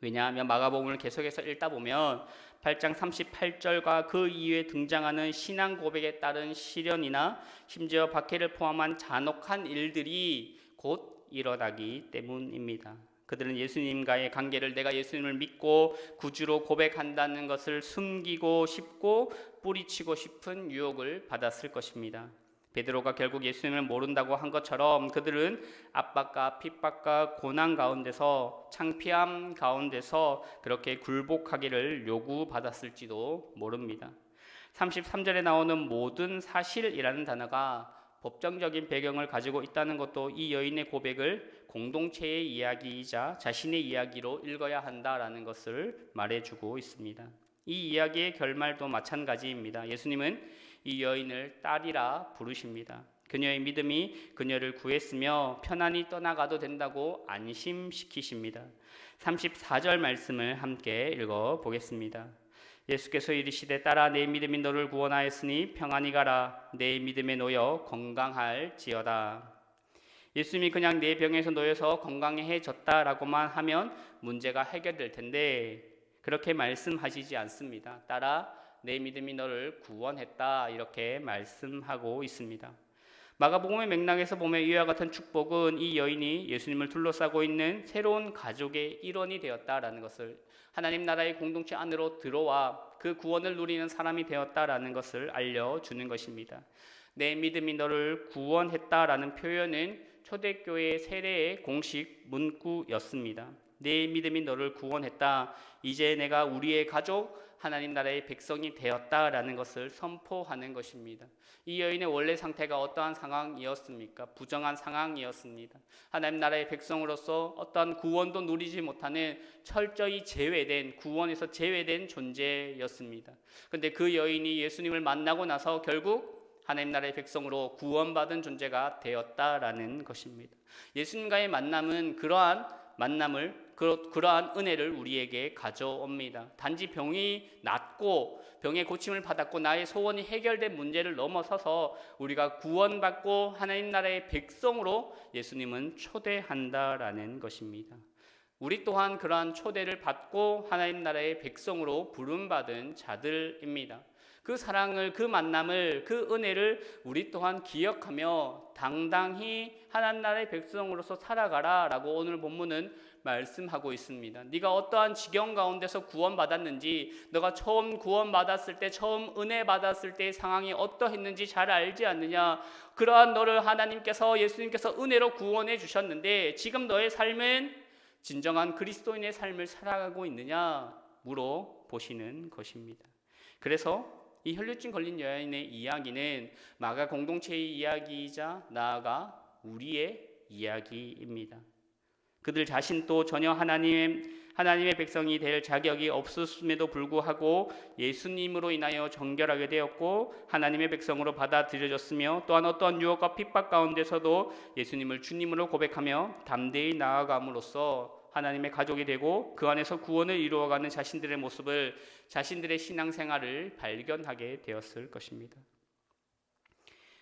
왜냐하면 마가복음을 계속해서 읽다 보면 8장 38절과 그 이후에 등장하는 신앙 고백에 따른 시련이나 심지어 박해를 포함한 잔혹한 일들이 곧 일어나기 때문입니다. 그들은 예수님과의 관계를 내가 예수님을 믿고 구주로 고백한다는 것을 숨기고 싶고 뿌리치고 싶은 유혹을 받았을 것입니다. 베드로가 결국 예수님을 모른다고 한 것처럼 그들은 압박과 핍박과 고난 가운데서 창피함 가운데서 그렇게 굴복하기를 요구받았을지도 모릅니다. 33절에 나오는 모든 사실이라는 단어가 법정적인 배경을 가지고 있다는 것도 이 여인의 고백을 공동체의 이야기이자 자신의 이야기로 읽어야 한다라는 것을 말해주고 있습니다. 이 이야기의 결말도 마찬가지입니다. 예수님은 이 여인을 딸이라 부르십니다. 그녀의 믿음이 그녀를 구했으며 편안히 떠나가도 된다고 안심시키십니다. 34절 말씀을 함께 읽어보겠습니다. 예수께서 이르시되 딸아 내 믿음이 너를 구원하였으니 평안히 가라 내 믿음에 놓여 건강할지어다. 예수님이 그냥 내 병에서 놓여서 건강해졌다라고만 하면 문제가 해결될 텐데 그렇게 말씀하시지 않습니다. 딸아 내 믿음이 너를 구원했다 이렇게 말씀하고 있습니다. 마가복음의 맥락에서 보면 이와 같은 축복은 이 여인이 예수님을 둘러싸고 있는 새로운 가족의 일원이 되었다라는 것을, 하나님 나라의 공동체 안으로 들어와 그 구원을 누리는 사람이 되었다라는 것을 알려주는 것입니다. 내 믿음이 너를 구원했다라는 표현은 초대교회 세례의 공식 문구였습니다. 내 믿음이 너를 구원했다. 이제 내가 우리의 가족, 하나님 나라의 백성이 되었다라는 것을 선포하는 것입니다. 이 여인의 원래 상태가 어떠한 상황이었습니까? 부정한 상황이었습니다. 하나님 나라의 백성으로서 어떠한 구원도 누리지 못하는 철저히 제외된, 구원에서 제외된 존재였습니다. 그런데 그 여인이 예수님을 만나고 나서 결국 하나님 나라의 백성으로 구원받은 존재가 되었다라는 것입니다. 예수님과의 만남은 그러한 은혜를 우리에게 가져옵니다. 단지 병이 낫고 병의 고침을 받았고 나의 소원이 해결된 문제를 넘어서서 우리가 구원받고 하나님 나라의 백성으로 예수님은 초대한다라는 것입니다. 우리 또한 그러한 초대를 받고 하나님 나라의 백성으로 부름받은 자들입니다. 그 사랑을, 그 만남을, 그 은혜를 우리 또한 기억하며 당당히 하나님 나라의 백성으로서 살아가라라고 오늘 본문은 말씀하고 있습니다. 네가 어떠한 지경 가운데서 구원받았는지, 너가 처음 구원받았을 때, 처음 은혜 받았을 때의 상황이 어떠했는지 잘 알지 않느냐? 그러한 너를 하나님께서, 예수님께서 은혜로 구원해 주셨는데 지금 너의 삶은 진정한 그리스도인의 삶을 살아가고 있느냐 물어보시는 것입니다. 그래서 이 혈루증 걸린 여인의 이야기는 마가 공동체의 이야기이자 나아가 우리의 이야기입니다. 그들 자신도 전혀 하나님의 백성이 될 자격이 없었음에도 불구하고 예수님으로 인하여 정결하게 되었고 하나님의 백성으로 받아들여졌으며, 또한 어떠한 유혹과 핍박 가운데서도 예수님을 주님으로 고백하며 담대히 나아감으로써 하나님의 가족이 되고 그 안에서 구원을 이루어가는 자신들의 모습을, 자신들의 신앙생활을 발견하게 되었을 것입니다.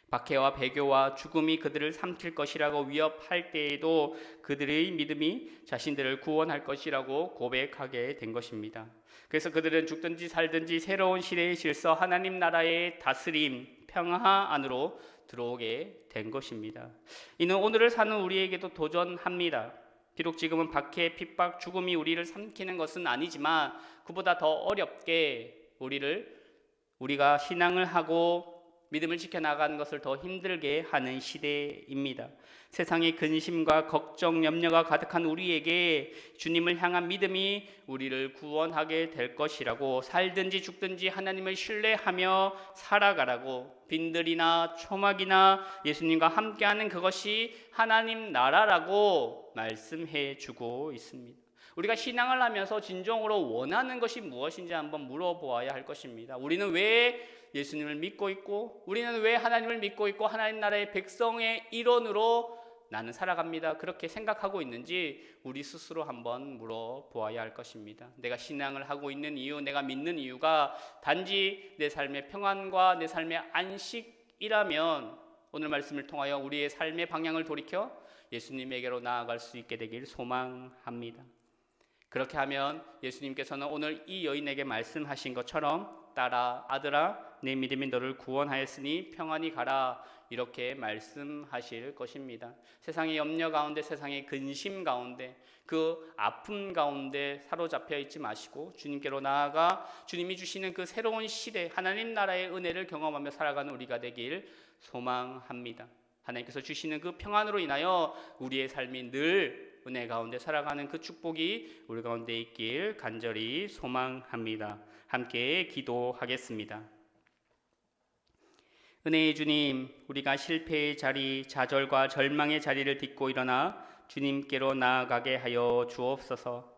박해와 배교와 죽음이 그들을 삼킬 것이라고 위협할 때에도 그들의 믿음이 자신들을 구원할 것이라고 고백하게 된 것입니다. 그래서 그들은 죽든지 살든지 새로운 시대의 질서, 하나님 나라의 다스림, 평화 안으로 들어오게 된 것입니다. 이는 오늘을 사는 우리에게도 도전합니다. 비록 지금은 박해, 핍박, 죽음이 우리를 삼키는 것은 아니지만 그보다 더 어렵게 우리가 신앙을 하고 믿음을 지켜나가는 것을 더 힘들게 하는 시대입니다. 세상의 근심과 걱정, 염려가 가득한 우리에게 주님을 향한 믿음이 우리를 구원하게 될 것이라고, 살든지 죽든지 하나님을 신뢰하며 살아가라고, 빈들이나 초막이나 예수님과 함께하는 그것이 하나님 나라라고 말씀해 주고 있습니다. 우리가 신앙을 하면서 진정으로 원하는 것이 무엇인지 한번 물어보아야 할 것입니다. 우리는 왜 예수님을 믿고 있고, 우리는 왜 하나님을 믿고 있고 하나님 나라의 백성의 일원으로 나는 살아갑니다, 그렇게 생각하고 있는지 우리 스스로 한번 물어보아야 할 것입니다. 내가 신앙을 하고 있는 이유, 내가 믿는 이유가 단지 내 삶의 평안과 내 삶의 안식이라면 오늘 말씀을 통하여 우리의 삶의 방향을 돌이켜 예수님에게로 나아갈 수 있게 되길 소망합니다. 그렇게 하면 예수님께서는 오늘 이 여인에게 말씀하신 것처럼 딸아, 아들아, 내 믿음이 너를 구원하였으니 평안히 가라, 이렇게 말씀하실 것입니다. 세상의 염려 가운데, 세상의 근심 가운데, 그 아픔 가운데 사로잡혀 있지 마시고 주님께로 나아가 주님이 주시는 그 새로운 시대, 하나님 나라의 은혜를 경험하며 살아가는 우리가 되길 소망합니다. 하나님께서 주시는 그 평안으로 인하여 우리의 삶이 늘 은혜 가운데 살아가는 그 축복이 우리 가운데 있길 간절히 소망합니다. 함께 기도하겠습니다. 은혜의 주님, 우리가 실패의 자리, 좌절과 절망의 자리를 딛고 일어나 주님께로 나아가게 하여 주옵소서.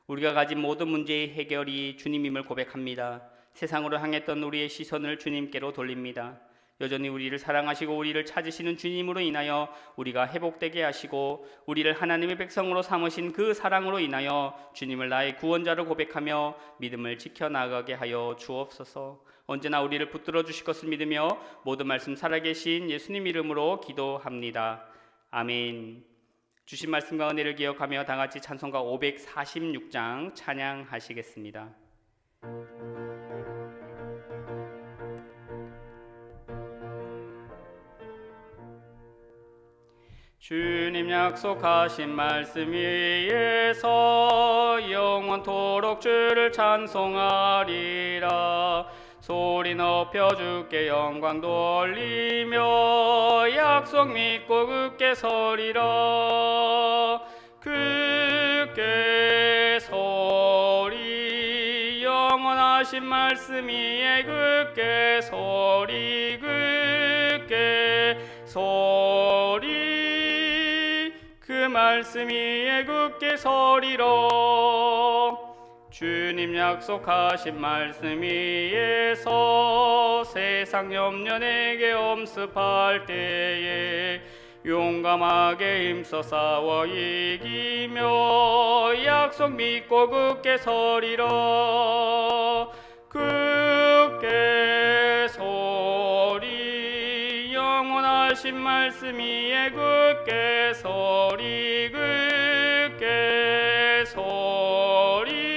우리가 가진 모든 문제의 해결이 주님임을 고백합니다. 세상으로 향했던 우리의 시선을 주님께로 돌립니다. 여전히 우리를 사랑하시고 우리를 찾으시는 주님으로 인하여 우리가 회복되게 하시고 우리를 하나님의 백성으로 삼으신 그 사랑으로 인하여 주님을 나의 구원자로 고백하며 믿음을 지켜나가게 하여 주옵소서. 언제나 우리를 붙들어 주실 것을 믿으며 모든 말씀 살아계신 예수님 이름으로 기도합니다. 아멘. 주신 말씀과 은혜를 기억하며 다같이 찬송가 546장 찬양하시겠습니다. 주님 약속하신 말씀 위에서 영원토록 주를 찬송하리라. 소리 높여 주께 영광 돌리며 약속 믿고 굳게 서리라. 굳게 서리 영원하신 말씀 위에 굳게 서리 굳게 서리 그 말씀 위에 굳게 서리라. 주님 약속하신 말씀 위에서 세상 염려 내게 엄습할 때에 용감하게 힘써 싸워 이기며 약속 믿고 굳게 서리라. 굳게 서리 영원하신 말씀 위에 굳게 서리 굳게 서리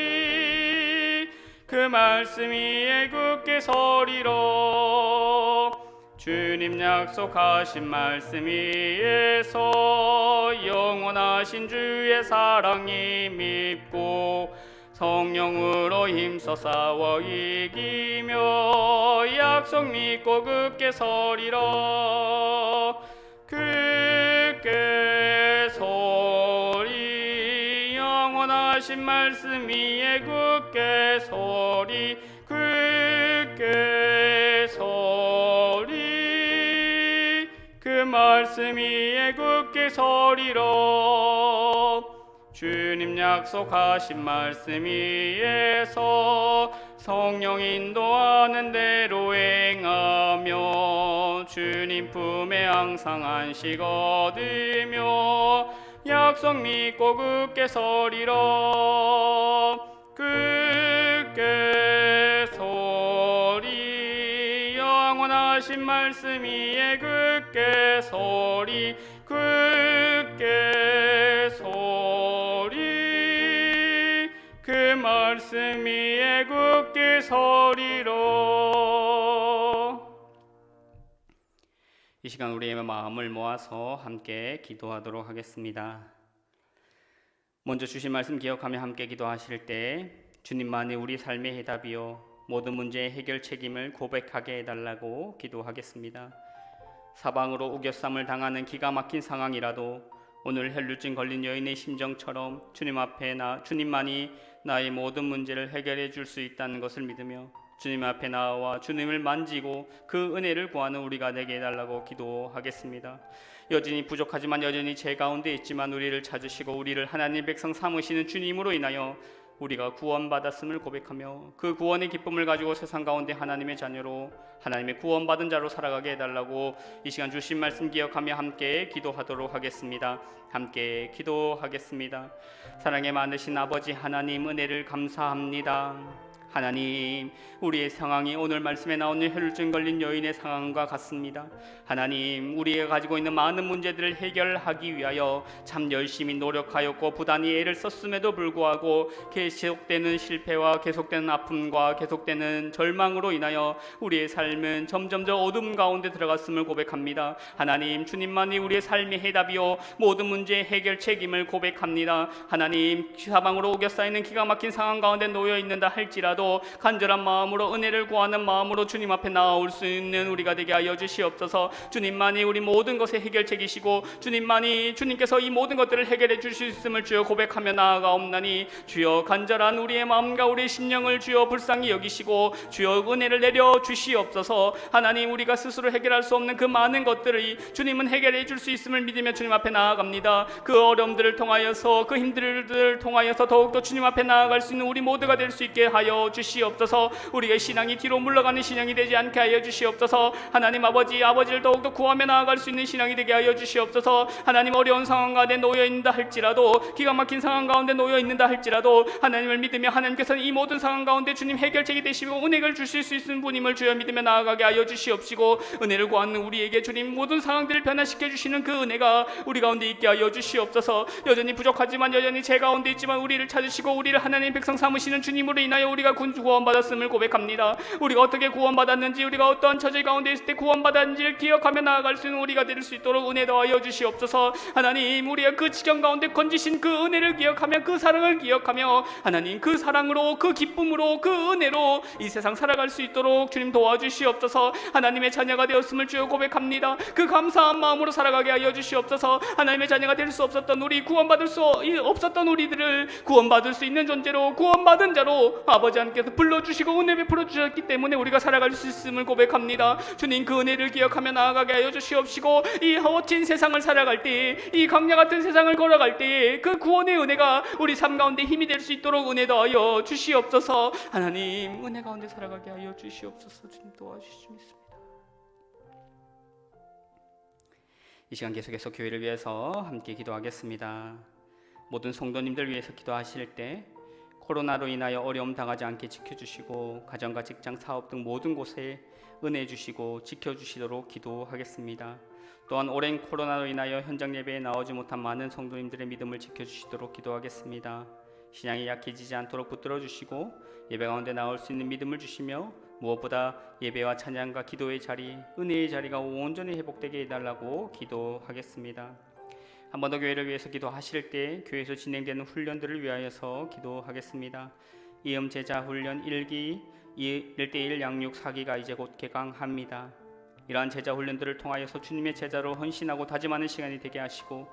그 말씀 위에 굳게 서리라. 주님 약속하신 말씀 위에서 영원하신 주의 사랑이 밉고 성령으로 힘써 싸워 이기며 약속 믿고 굳게 서리라. 굳게 서리 영원하신 말씀 위에 굳게 서리 굳게 서리 그 말씀 위에 굳게 서리라. 주님 약속하신 말씀 위에서 성령 인도하는 대로 행하며 주님 품에 항상 안식 얻으며 약속 믿고 굳게 서리라. 굳게 서리 영원하신 말씀 위에 굳게 서리 굳게 서리 그 말씀 위에 굳게 서리라. 이 시간 우리의 마음을 모아서 함께 기도하도록 하겠습니다. 먼저 주신 말씀 기억하며 함께 기도하실 때 주님만이 우리 삶의 해답이요 모든 문제의 해결 책임을 고백하게 해달라고 기도하겠습니다. 사방으로 우겨쌈을 당하는 기가 막힌 상황이라도 오늘 혈루증 걸린 여인의 심정처럼 주님 앞에 주님만이 나의 모든 문제를 해결해 줄 수 있다는 것을 믿으며 주님 앞에 나와 주님을 만지고 그 은혜를 구하는 우리가 되게 해달라고 기도하겠습니다. 여전히 부족하지만 여전히 제 가운데 있지만 우리를 찾으시고 우리를 하나님 백성 삼으시는 주님으로 인하여 우리가 구원받았음을 고백하며 그 구원의 기쁨을 가지고 세상 가운데 하나님의 자녀로 하나님의 구원받은 자로 살아가게 해달라고 이 시간 주신 말씀 기억하며 함께 기도하도록 하겠습니다. 함께 기도하겠습니다. 사랑에 많으신 아버지 하나님 은혜를 감사합니다. 하나님, 우리의 상황이 오늘 말씀에 나오는 혈루증 걸린 여인의 상황과 같습니다. 하나님, 우리가 가지고 있는 많은 문제들을 해결하기 위하여 참 열심히 노력하였고 부단히 애를 썼음에도 불구하고 계속되는 실패와 계속되는 아픔과 계속되는 절망으로 인하여 우리의 삶은 점점 더 어둠 가운데 들어갔음을 고백합니다. 하나님, 주님만이 우리의 삶의 해답이요 모든 문제의 해결 책임을 고백합니다. 하나님, 사방으로 우겨싸이는 기가 막힌 상황 가운데 놓여 있는다 할지라도 간절한 마음으로 은혜를 구하는 마음으로 주님 앞에 나아올 수 있는 우리가 되게 하여 주시옵소서. 주님만이 우리 모든 것의 해결책이시고 주님께서 이 모든 것들을 해결해 줄 수 있음을 주여 고백하며 나아가옵나니 주여 간절한 우리의 마음과 우리의 심령을 주여 불쌍히 여기시고 주여 은혜를 내려 주시옵소서. 하나님, 우리가 스스로 해결할 수 없는 그 많은 것들을 주님은 해결해 줄 수 있음을 믿으며 주님 앞에 나아갑니다. 그 어려움들을 통하여서 그 힘들을 통하여서 더욱더 주님 앞에 나아갈 수 있는 우리 모두가 될 수 있게 하여 주시옵소서. 우리의 신앙이 뒤로 물러가는 신앙이 되지 않게 하여 주시옵소서. 하나님 아버지를 더욱더 구하며 나아갈 수 있는 신앙이 되게 하여 주시옵소서. 하나님, 어려운 상황 가운데 놓여 있는다 할지라도 기가 막힌 상황 가운데 놓여 있는다 할지라도 하나님을 믿으며 하나님께서는 이 모든 상황 가운데 주님 해결책이 되시고 은혜를 주실 수 있는 분임을 주여 믿으며 나아가게 하여 주시옵시고 은혜를 구하는 우리에게 주님 모든 상황들을 변화시켜 주시는 그 은혜가 우리 가운데 있게 하여 주시옵소서. 여전히 부족하지만 여전히 제 가운데 있지만 우리를 찾으시고 우리를 하나님 백성 삼으시는 주님으로 인하여 우리가 구원받았음을 고백합니다. 우리가 어떻게 구원받았는지, 우리가 어떠한 처지 가운데 있을 때 구원받았는지를 기억하며 나아갈 수 있는 우리가 될 수 있도록 은혜 더하여 주시옵소서. 하나님, 우리가 그 지경 가운데 건지신 그 은혜를 기억하며 그 사랑을 기억하며 하나님 그 사랑으로, 그 기쁨으로, 그 은혜로 이 세상 살아갈 수 있도록 주님 도와주시옵소서. 하나님의 자녀가 되었음을 주여 고백합니다. 그 감사한 마음으로 살아가게 하여 주시옵소서. 하나님의 자녀가 될 수 없었던 우리, 구원받을 수 없었던 우리들을 구원받을 수 있는 존재로, 구원받은 자로 아버지 하나님께서 불러주시고 은혜 베풀어 주셨기 때문에 우리가 살아갈 수 있음을 고백합니다. 주님, 그 은혜를 기억하며 나아가게 하여 주시옵시고, 이 헛진 세상을 살아갈 때, 이 강야 같은 세상을 걸어갈 때 그 구원의 은혜가 우리 삶 가운데 힘이 될 수 있도록 은혜 더하여 주시옵소서. 하나님, 은혜 가운데 살아가게 하여 주시옵소서. 주님 도와주시옵소서. 이 시간 계속해서 교회를 위해서 함께 기도하겠습니다. 모든 성도님들 위해서 기도하실 때 코로나로 인하여 어려움 당하지 않게 지켜주시고, 가정과 직장, 사업 등 모든 곳에 은혜 주시고 지켜주시도록 기도하겠습니다. 또한 오랜 코로나로 인하여 현장 예배에 나오지 못한 많은 성도님들의 믿음을 지켜주시도록 기도하겠습니다. 신앙이 약해지지 않도록 붙들어 주시고 예배 가운데 나올 수 있는 믿음을 주시며, 무엇보다 예배와 찬양과 기도의 자리, 은혜의 자리가 온전히 회복되게 해달라고 기도하겠습니다. 한 번 더 교회를 위해서 기도하실 때 교회에서 진행되는 훈련들을 위하여서 기도하겠습니다. 이음 제자 훈련 1기 1대1 양육 4기가 이제 곧 개강합니다. 이러한 제자 훈련들을 통하여서 주님의 제자로 헌신하고 다짐하는 시간이 되게 하시고,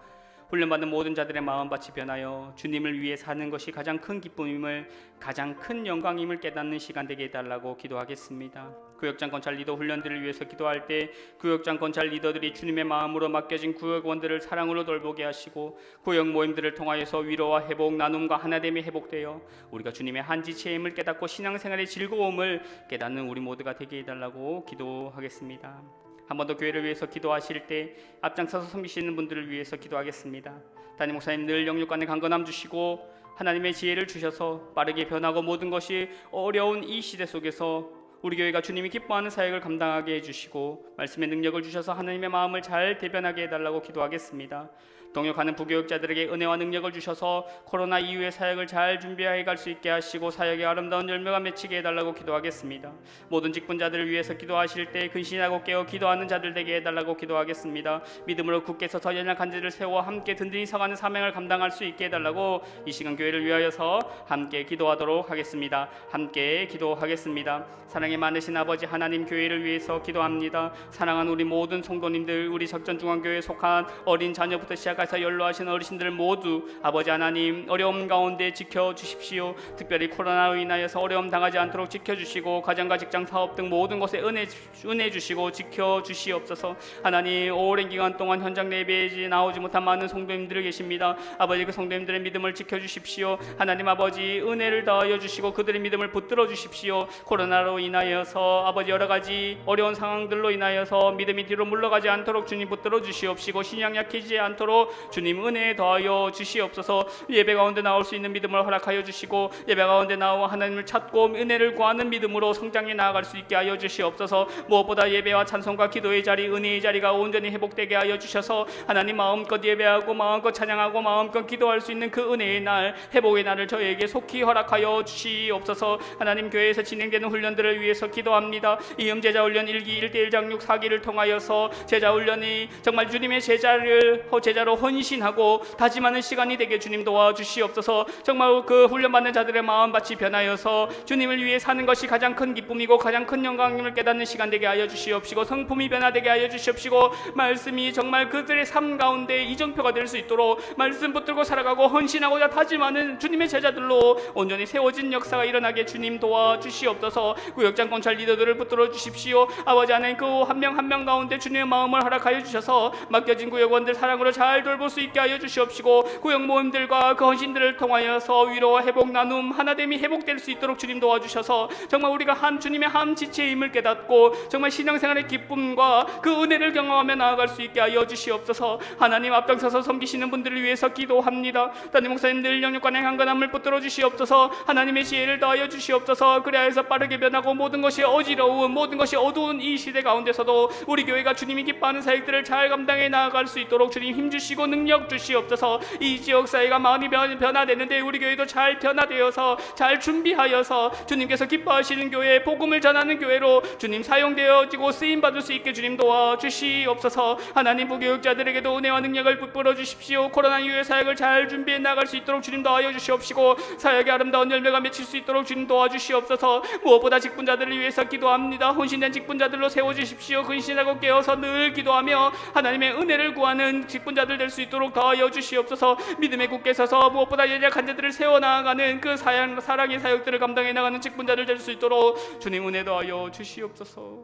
훈련받은 모든 자들의 마음밭이 변하여 주님을 위해 사는 것이 가장 큰 기쁨임을, 가장 큰 영광임을 깨닫는 시간 되게 해달라고 기도하겠습니다. 구역장 건찰 리더 훈련들을 위해서 기도할 때 구역장 건찰 리더들이 주님의 마음으로 맡겨진 구역원들을 사랑으로 돌보게 하시고, 구역 모임들을 통하여서 위로와 회복, 나눔과 하나됨이 회복되어 우리가 주님의 한 지체임을 깨닫고 신앙생활의 즐거움을 깨닫는 우리 모두가 되게 해달라고 기도하겠습니다. 한 번 더 교회를 위해서 기도하실 때 앞장서서 섬기시는 분들을 위해서 기도하겠습니다. 담임 목사님, 늘 영육간의 강건함 주시고 하나님의 지혜를 주셔서 빠르게 변하고 모든 것이 어려운 이 시대 속에서 우리 교회가 주님이 기뻐하는 사역을 감당하게 해주시고, 말씀의 능력을 주셔서 하나님의 마음을 잘 대변하게 해달라고 기도하겠습니다. 동역하는 부교역자들에게 은혜와 능력을 주셔서 코로나 이후의 사역을 잘 준비해 갈 수 있게 하시고 사역의 아름다운 열매가 맺히게 해달라고 기도하겠습니다. 모든 직분자들을 위해서 기도하실 때 근신하고 깨어 기도하는 자들 되게 해달라고 기도하겠습니다. 믿음으로 굳게 서서 연약한 자를 세워 함께 든든히 서가는 사명을 감당할 수 있게 해달라고 이 시간 교회를 위하여서 함께 기도하도록 하겠습니다. 함께 기도하겠습니다. 사랑이 많으신 아버지 하나님, 교회를 위해서 기도합니다. 사랑하는 우리 모든 성도님들, 우리 작전중앙교회에 속한 어린 자녀부터 시작해서 연로하신 어르신들 모두 아버지 하나님, 어려움 가운데 지켜주십시오. 특별히 코로나로 인하여서 어려움 당하지 않도록 지켜주시고, 가정과 직장, 사업 등 모든 곳에 은혜 주시고 지켜주시옵소서. 하나님, 오랜 기간 동안 현장 예배에 나오지 못한 많은 성도님들이 계십니다. 아버지, 그 성도님들의 믿음을 지켜주십시오. 하나님 아버지, 은혜를 더하여 주시고 그들의 믿음을 붙들어 주십시오. 코로나로 인하여서 아버지 여러 가지 어려운 상황들로 인하여서 믿음이 뒤로 물러가지 않도록 주님 붙들어 주시옵시고, 신앙 약해지지 않도록 주님 은혜 더하여 주시옵소서. 예배 가운데 나올 수 있는 믿음을 허락하여 주시고, 예배 가운데 나와 하나님을 찾고 은혜를 구하는 믿음으로 성장해 나아갈 수 있게 하여 주시옵소서. 무엇보다 예배와 찬송과 기도의 자리, 은혜의 자리가 온전히 회복되게 하여 주셔서 하나님, 마음껏 예배하고 마음껏 찬양하고 마음껏 기도할 수 있는 그 은혜의 날, 회복의 날을 저에게 속히 허락하여 주시옵소서. 하나님, 교회에서 진행되는 훈련들을 위해서 기도합니다. 이음 제자 훈련 1기 1대1 장육 4기를 통하여서 제자 훈련이 정말 주님의 제자로 헌신하고 다짐하는 시간이 되게 주님 도와주시옵소서. 정말 그 훈련받는 자들의 마음밭이 변하여서 주님을 위해 사는 것이 가장 큰 기쁨이고 가장 큰 영광임을 깨닫는 시간 되게 하여 주시옵시고, 성품이 변화되게 하여 주시옵시고, 말씀이 정말 그들의 삶 가운데 이정표가 될 수 있도록 말씀 붙들고 살아가고 헌신하고자 다짐하는 주님의 제자들로 온전히 세워진 역사가 일어나게 주님 도와주시옵소서. 구역장 건찰 리더들을 붙들어 주십시오. 아버지 하나님, 그 한 명 한 명 가운데 주님의 마음을 허락하여 주셔서 맡겨진 구역원들 사랑으로 잘 돌볼 수 있게 하여 주시옵시고, 구역 모임들과 그 헌신들을 통하여서 위로와 회복, 나눔, 하나됨이 회복될 수 있도록 주님 도와주셔서 정말 우리가 한 주님의 한 지체임을 깨닫고 정말 신앙생활의 기쁨과 그 은혜를 경험하며 나아갈 수 있게 하여 주시옵소서. 하나님, 앞장서서 섬기시는 분들을 위해서 기도합니다. 담임 목사님들 영육간의 강건함을 붙들어 주시옵소서. 하나님의 지혜를 더하여 주시옵소서. 그리하여서 빠르게 변하고 모든 것이 어지러운, 모든 것이 어두운 이 시대 가운데서도 우리 교회가 주님이 기뻐하는 사역들을 잘 감당해 나아갈 수 있도록 주님 힘주시고 능력 주시옵소서. 이 지역 사회가 많이 변화되는데 우리 교회도 잘 변화되어서 잘 준비하여서 주님께서 기뻐하시는 교회, 복음을 전하는 교회로 주님 사용되어지고 쓰임받을 수 있게 주님 도와주시옵소서. 하나님, 부교육자들에게도 은혜와 능력을 부풀어 주십시오. 코로나 이후의 사역을 잘 준비해 나갈 수 있도록 주님 도와여 주시옵시고, 사역의 아름다운 열매가 맺힐 수 있도록 주님 도와주시옵소서. 무엇보다 직분자들을 위해서 기도합니다. 혼신된 직분자들로 세워주십시오. 근신하고 깨어서 늘 기도하며 하나님의 은혜를 구하는 직분자들 될 수 있도록 도와여 주시옵소서. 믿음에 굳게 서서 무엇보다 연약한 자들을 세워나가는 그 사랑의 사역들을 감당해 나가는 직분자들 될 수 있도록 주님 은혜 도와여 주시옵소서.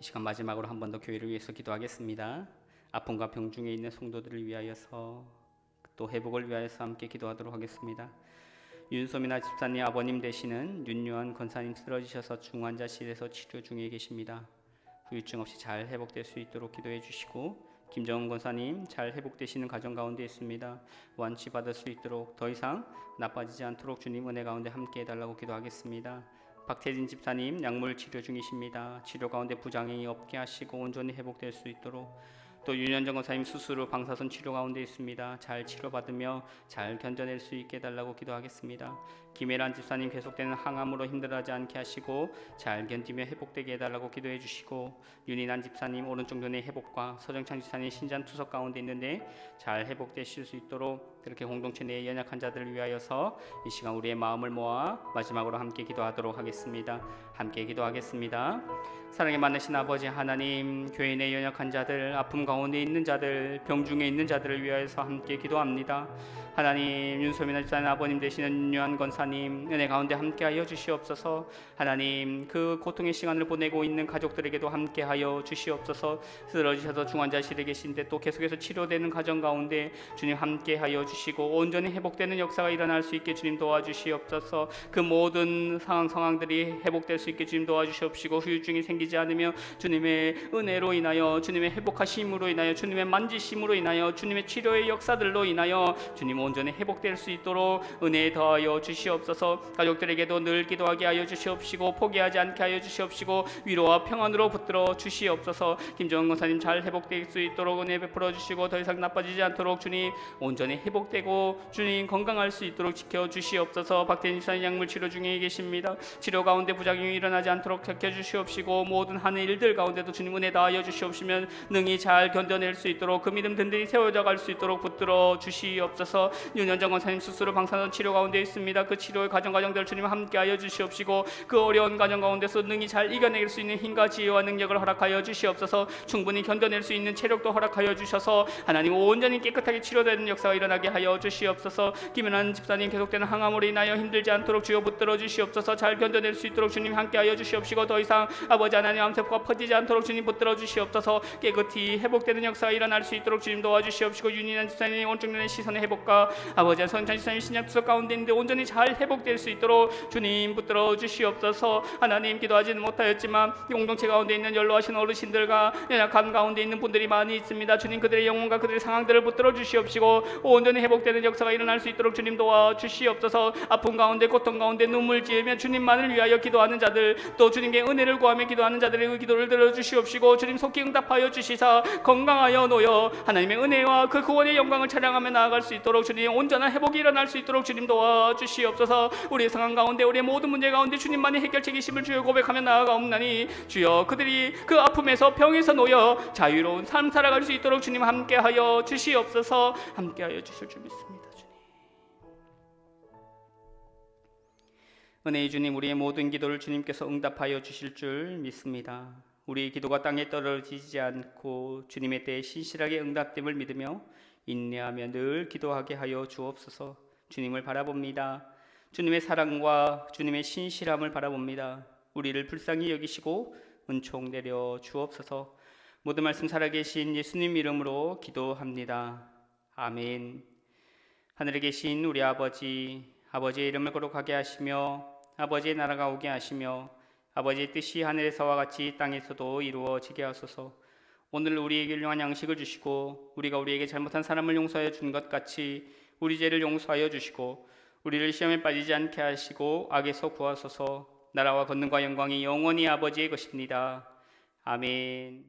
이 시간 마지막으로 한 번 더 교회를 위해서 기도하겠습니다. 아픔과 병 중에 있는 성도들을 위하여서, 또 회복을 위하여서 함께 기도하도록 하겠습니다. 윤소민아 집사님 아버님 되시는 윤요한 권사님 쓰러지셔서 중환자실에서 치료 중에 계십니다. 후유증 없이 잘 회복될 수 있도록 기도해 주시고, 김정은 권사님 잘 회복되시는 가정 가운데 있습니다. 완치 받을 수 있도록, 더 이상 나빠지지 않도록 주님 은혜 가운데 함께 해달라고 기도하겠습니다. 박태진 집사님 약물 치료 중이십니다. 치료 가운데 부작용이 없게 하시고 온전히 회복될 수 있도록, 또 윤현정 권사님 수술 후 방사선 치료 가운데 있습니다. 잘 치료받으며 잘 견뎌낼 수 있게 해달라고 기도하겠습니다. 김혜란 집사님 계속되는 항암으로 힘들어하지 않게 하시고 잘 견디며 회복되게 해달라고 기도해 주시고, 윤인환 집사님 오른쪽 눈의 회복과 서정창 집사님 신장 투석 가운데 있는데 잘 회복되실 수 있도록, 그렇게 공동체 내의 연약한 자들을 위하여서 이 시간 우리의 마음을 모아 마지막으로 함께 기도하도록 하겠습니다. 함께 기도하겠습니다. 사랑에 많으신 아버지 하나님, 교회 내 연약한 자들, 아픔 가운데 있는 자들, 병 중에 있는 자들을 위하여서 함께 기도합니다. 하나님, 윤소민 집사님 아버님 되시는 윤요한 권사님 은혜 가운데 함께하여 주시옵소서. 하나님, 그 고통의 시간을 보내고 있는 가족들에게도 함께하여 주시옵소서. 쓰러지셔서 중환자실에 계신데 또 계속해서 치료되는 가정 가운데 주님 함께하여 주시고, 온전히 회복되는 역사가 일어날 수 있게 주님 도와주시옵소서. 그 모든 상황들이 회복될 수 있게 주님 도와주시옵시고, 후유증이 생기지 않으며 주님의 은혜로 인하여, 주님의 회복하심으로 인하여, 주님의 만지심으로 인하여, 주님의 치료의 역사들로 인하여 주님 온전히 회복될 수 있도록 은혜 더하여 주시옵소서. 가족들에게도 늘 기도하게 하여 주시옵시고, 포기하지 않게 하여 주시옵시고, 위로와 평안으로 붙들어 주시옵소서. 김정은 권사님 잘 회복될 수 있도록 은혜 베풀어 주시고, 더 이상 나빠지지 않도록 주님 온전히 회복되고 주님 건강할 수 있도록 지켜 주시옵소서. 박태진 집사님 약물 치료 중에 계십니다. 치료 가운데 부작용이 일어나지 않도록 지켜 주시옵시고, 모든 하는 일들 가운데도 주님 은혜 다하여 주시옵시면 능히 잘 견뎌낼 수 있도록, 그 믿음 든든히 세워져 갈 수 있도록 붙들어 주시옵소서. 윤현정 권사님 수술 후 방사선 치료 가운데 있습니다. 그 치료의 과정들 주님 함께하여 주시옵시고, 그 어려운 과정 가운데서 능히 잘 이겨낼 수 있는 힘과 지혜와 능력을 허락하여 주시옵소서. 충분히 견뎌낼 수 있는 체력도 허락하여 주셔서 하나님 온전히 깨끗하게 치료되는 역사가 일어나게 하여 주시옵소서. 김연한 집사님 계속되는 항암으로 인하여 힘들지 않도록 주여 붙들어 주시옵소서. 잘 견뎌낼 수 있도록 주님 함께하여 주시옵시고, 더 이상 아버지 하나님 암세포가 퍼지지 않도록 주님 붙들어 주시옵소서. 깨끗이 회복되는 역사가 일어날 수 있도록 주님 도와주시옵시고, 윤인한 집사님 오른쪽 눈의 시선의 회복과 아버지 서정찬 집사님 신약 투석 가운데 있는데 온전히 잘 회복될 수 있도록 주님 붙들어 주시옵소서. 하나님, 기도하지는 못하였지만 공동체 가운데 있는 연로하신 어르신들과 연약한 가운데 있는 분들이 많이 있습니다. 주님, 그들의 영혼과 그들의 상황들을 붙들어 주시옵시고, 온전히 회복되는 역사가 일어날 수 있도록 주님 도와주시옵소서. 아픔 가운데 고통 가운데 눈물 지으며 주님만을 위하여 기도하는 자들, 또 주님께 은혜를 구하며 기도하는 자들의 그 기도를 들어주시옵시고, 주님 속히 응답하여 주시사 건강하여 놓여 하나님의 은혜와 그 구원의 영광을 찬양하며 나아갈 수 있도록 주님 온전한 회복이 일어날 수 있도록 주님 도와주시옵소서. 우리의 상황 가운데, 우리의 모든 문제 가운데 주님만이 해결책이심을 주여 고백하며 나아가옵나니, 주여 그들이 그 아픔에서 병에서 놓여 자유로운 삶 살아갈 수 있도록 주님 함께하여 주시옵소서. 함께하여 주실 줄 믿습니다. 주님, 은혜의 주님, 우리의 모든 기도를 주님께서 응답하여 주실 줄 믿습니다. 우리의 기도가 땅에 떨어지지 않고 주님의 때에 신실하게 응답됨을 믿으며 인내하며 늘 기도하게 하여 주옵소서. 주님을 바라봅니다. 주님의 사랑과 주님의 신실함을 바라봅니다. 우리를 불쌍히 여기시고 은총 내려 주옵소서. 모든 말씀 살아계신 예수님 이름으로 기도합니다. 아멘. 하늘에 계신 우리 아버지, 아버지의 이름을 거룩하게 하시며 아버지의 나라가 오게 하시며 아버지의 뜻이 하늘에서와 같이 땅에서도 이루어지게 하소서. 오늘 우리에게 일용할 양식을 주시고, 우리가 우리에게 잘못한 사람을 용서하여 준 것 같이 우리 죄를 용서하여 주시고, 우리를 시험에 빠지지 않게 하시고 악에서 구하소서. 나라와 권능과 영광이 영원히 아버지의 것입니다. 아멘.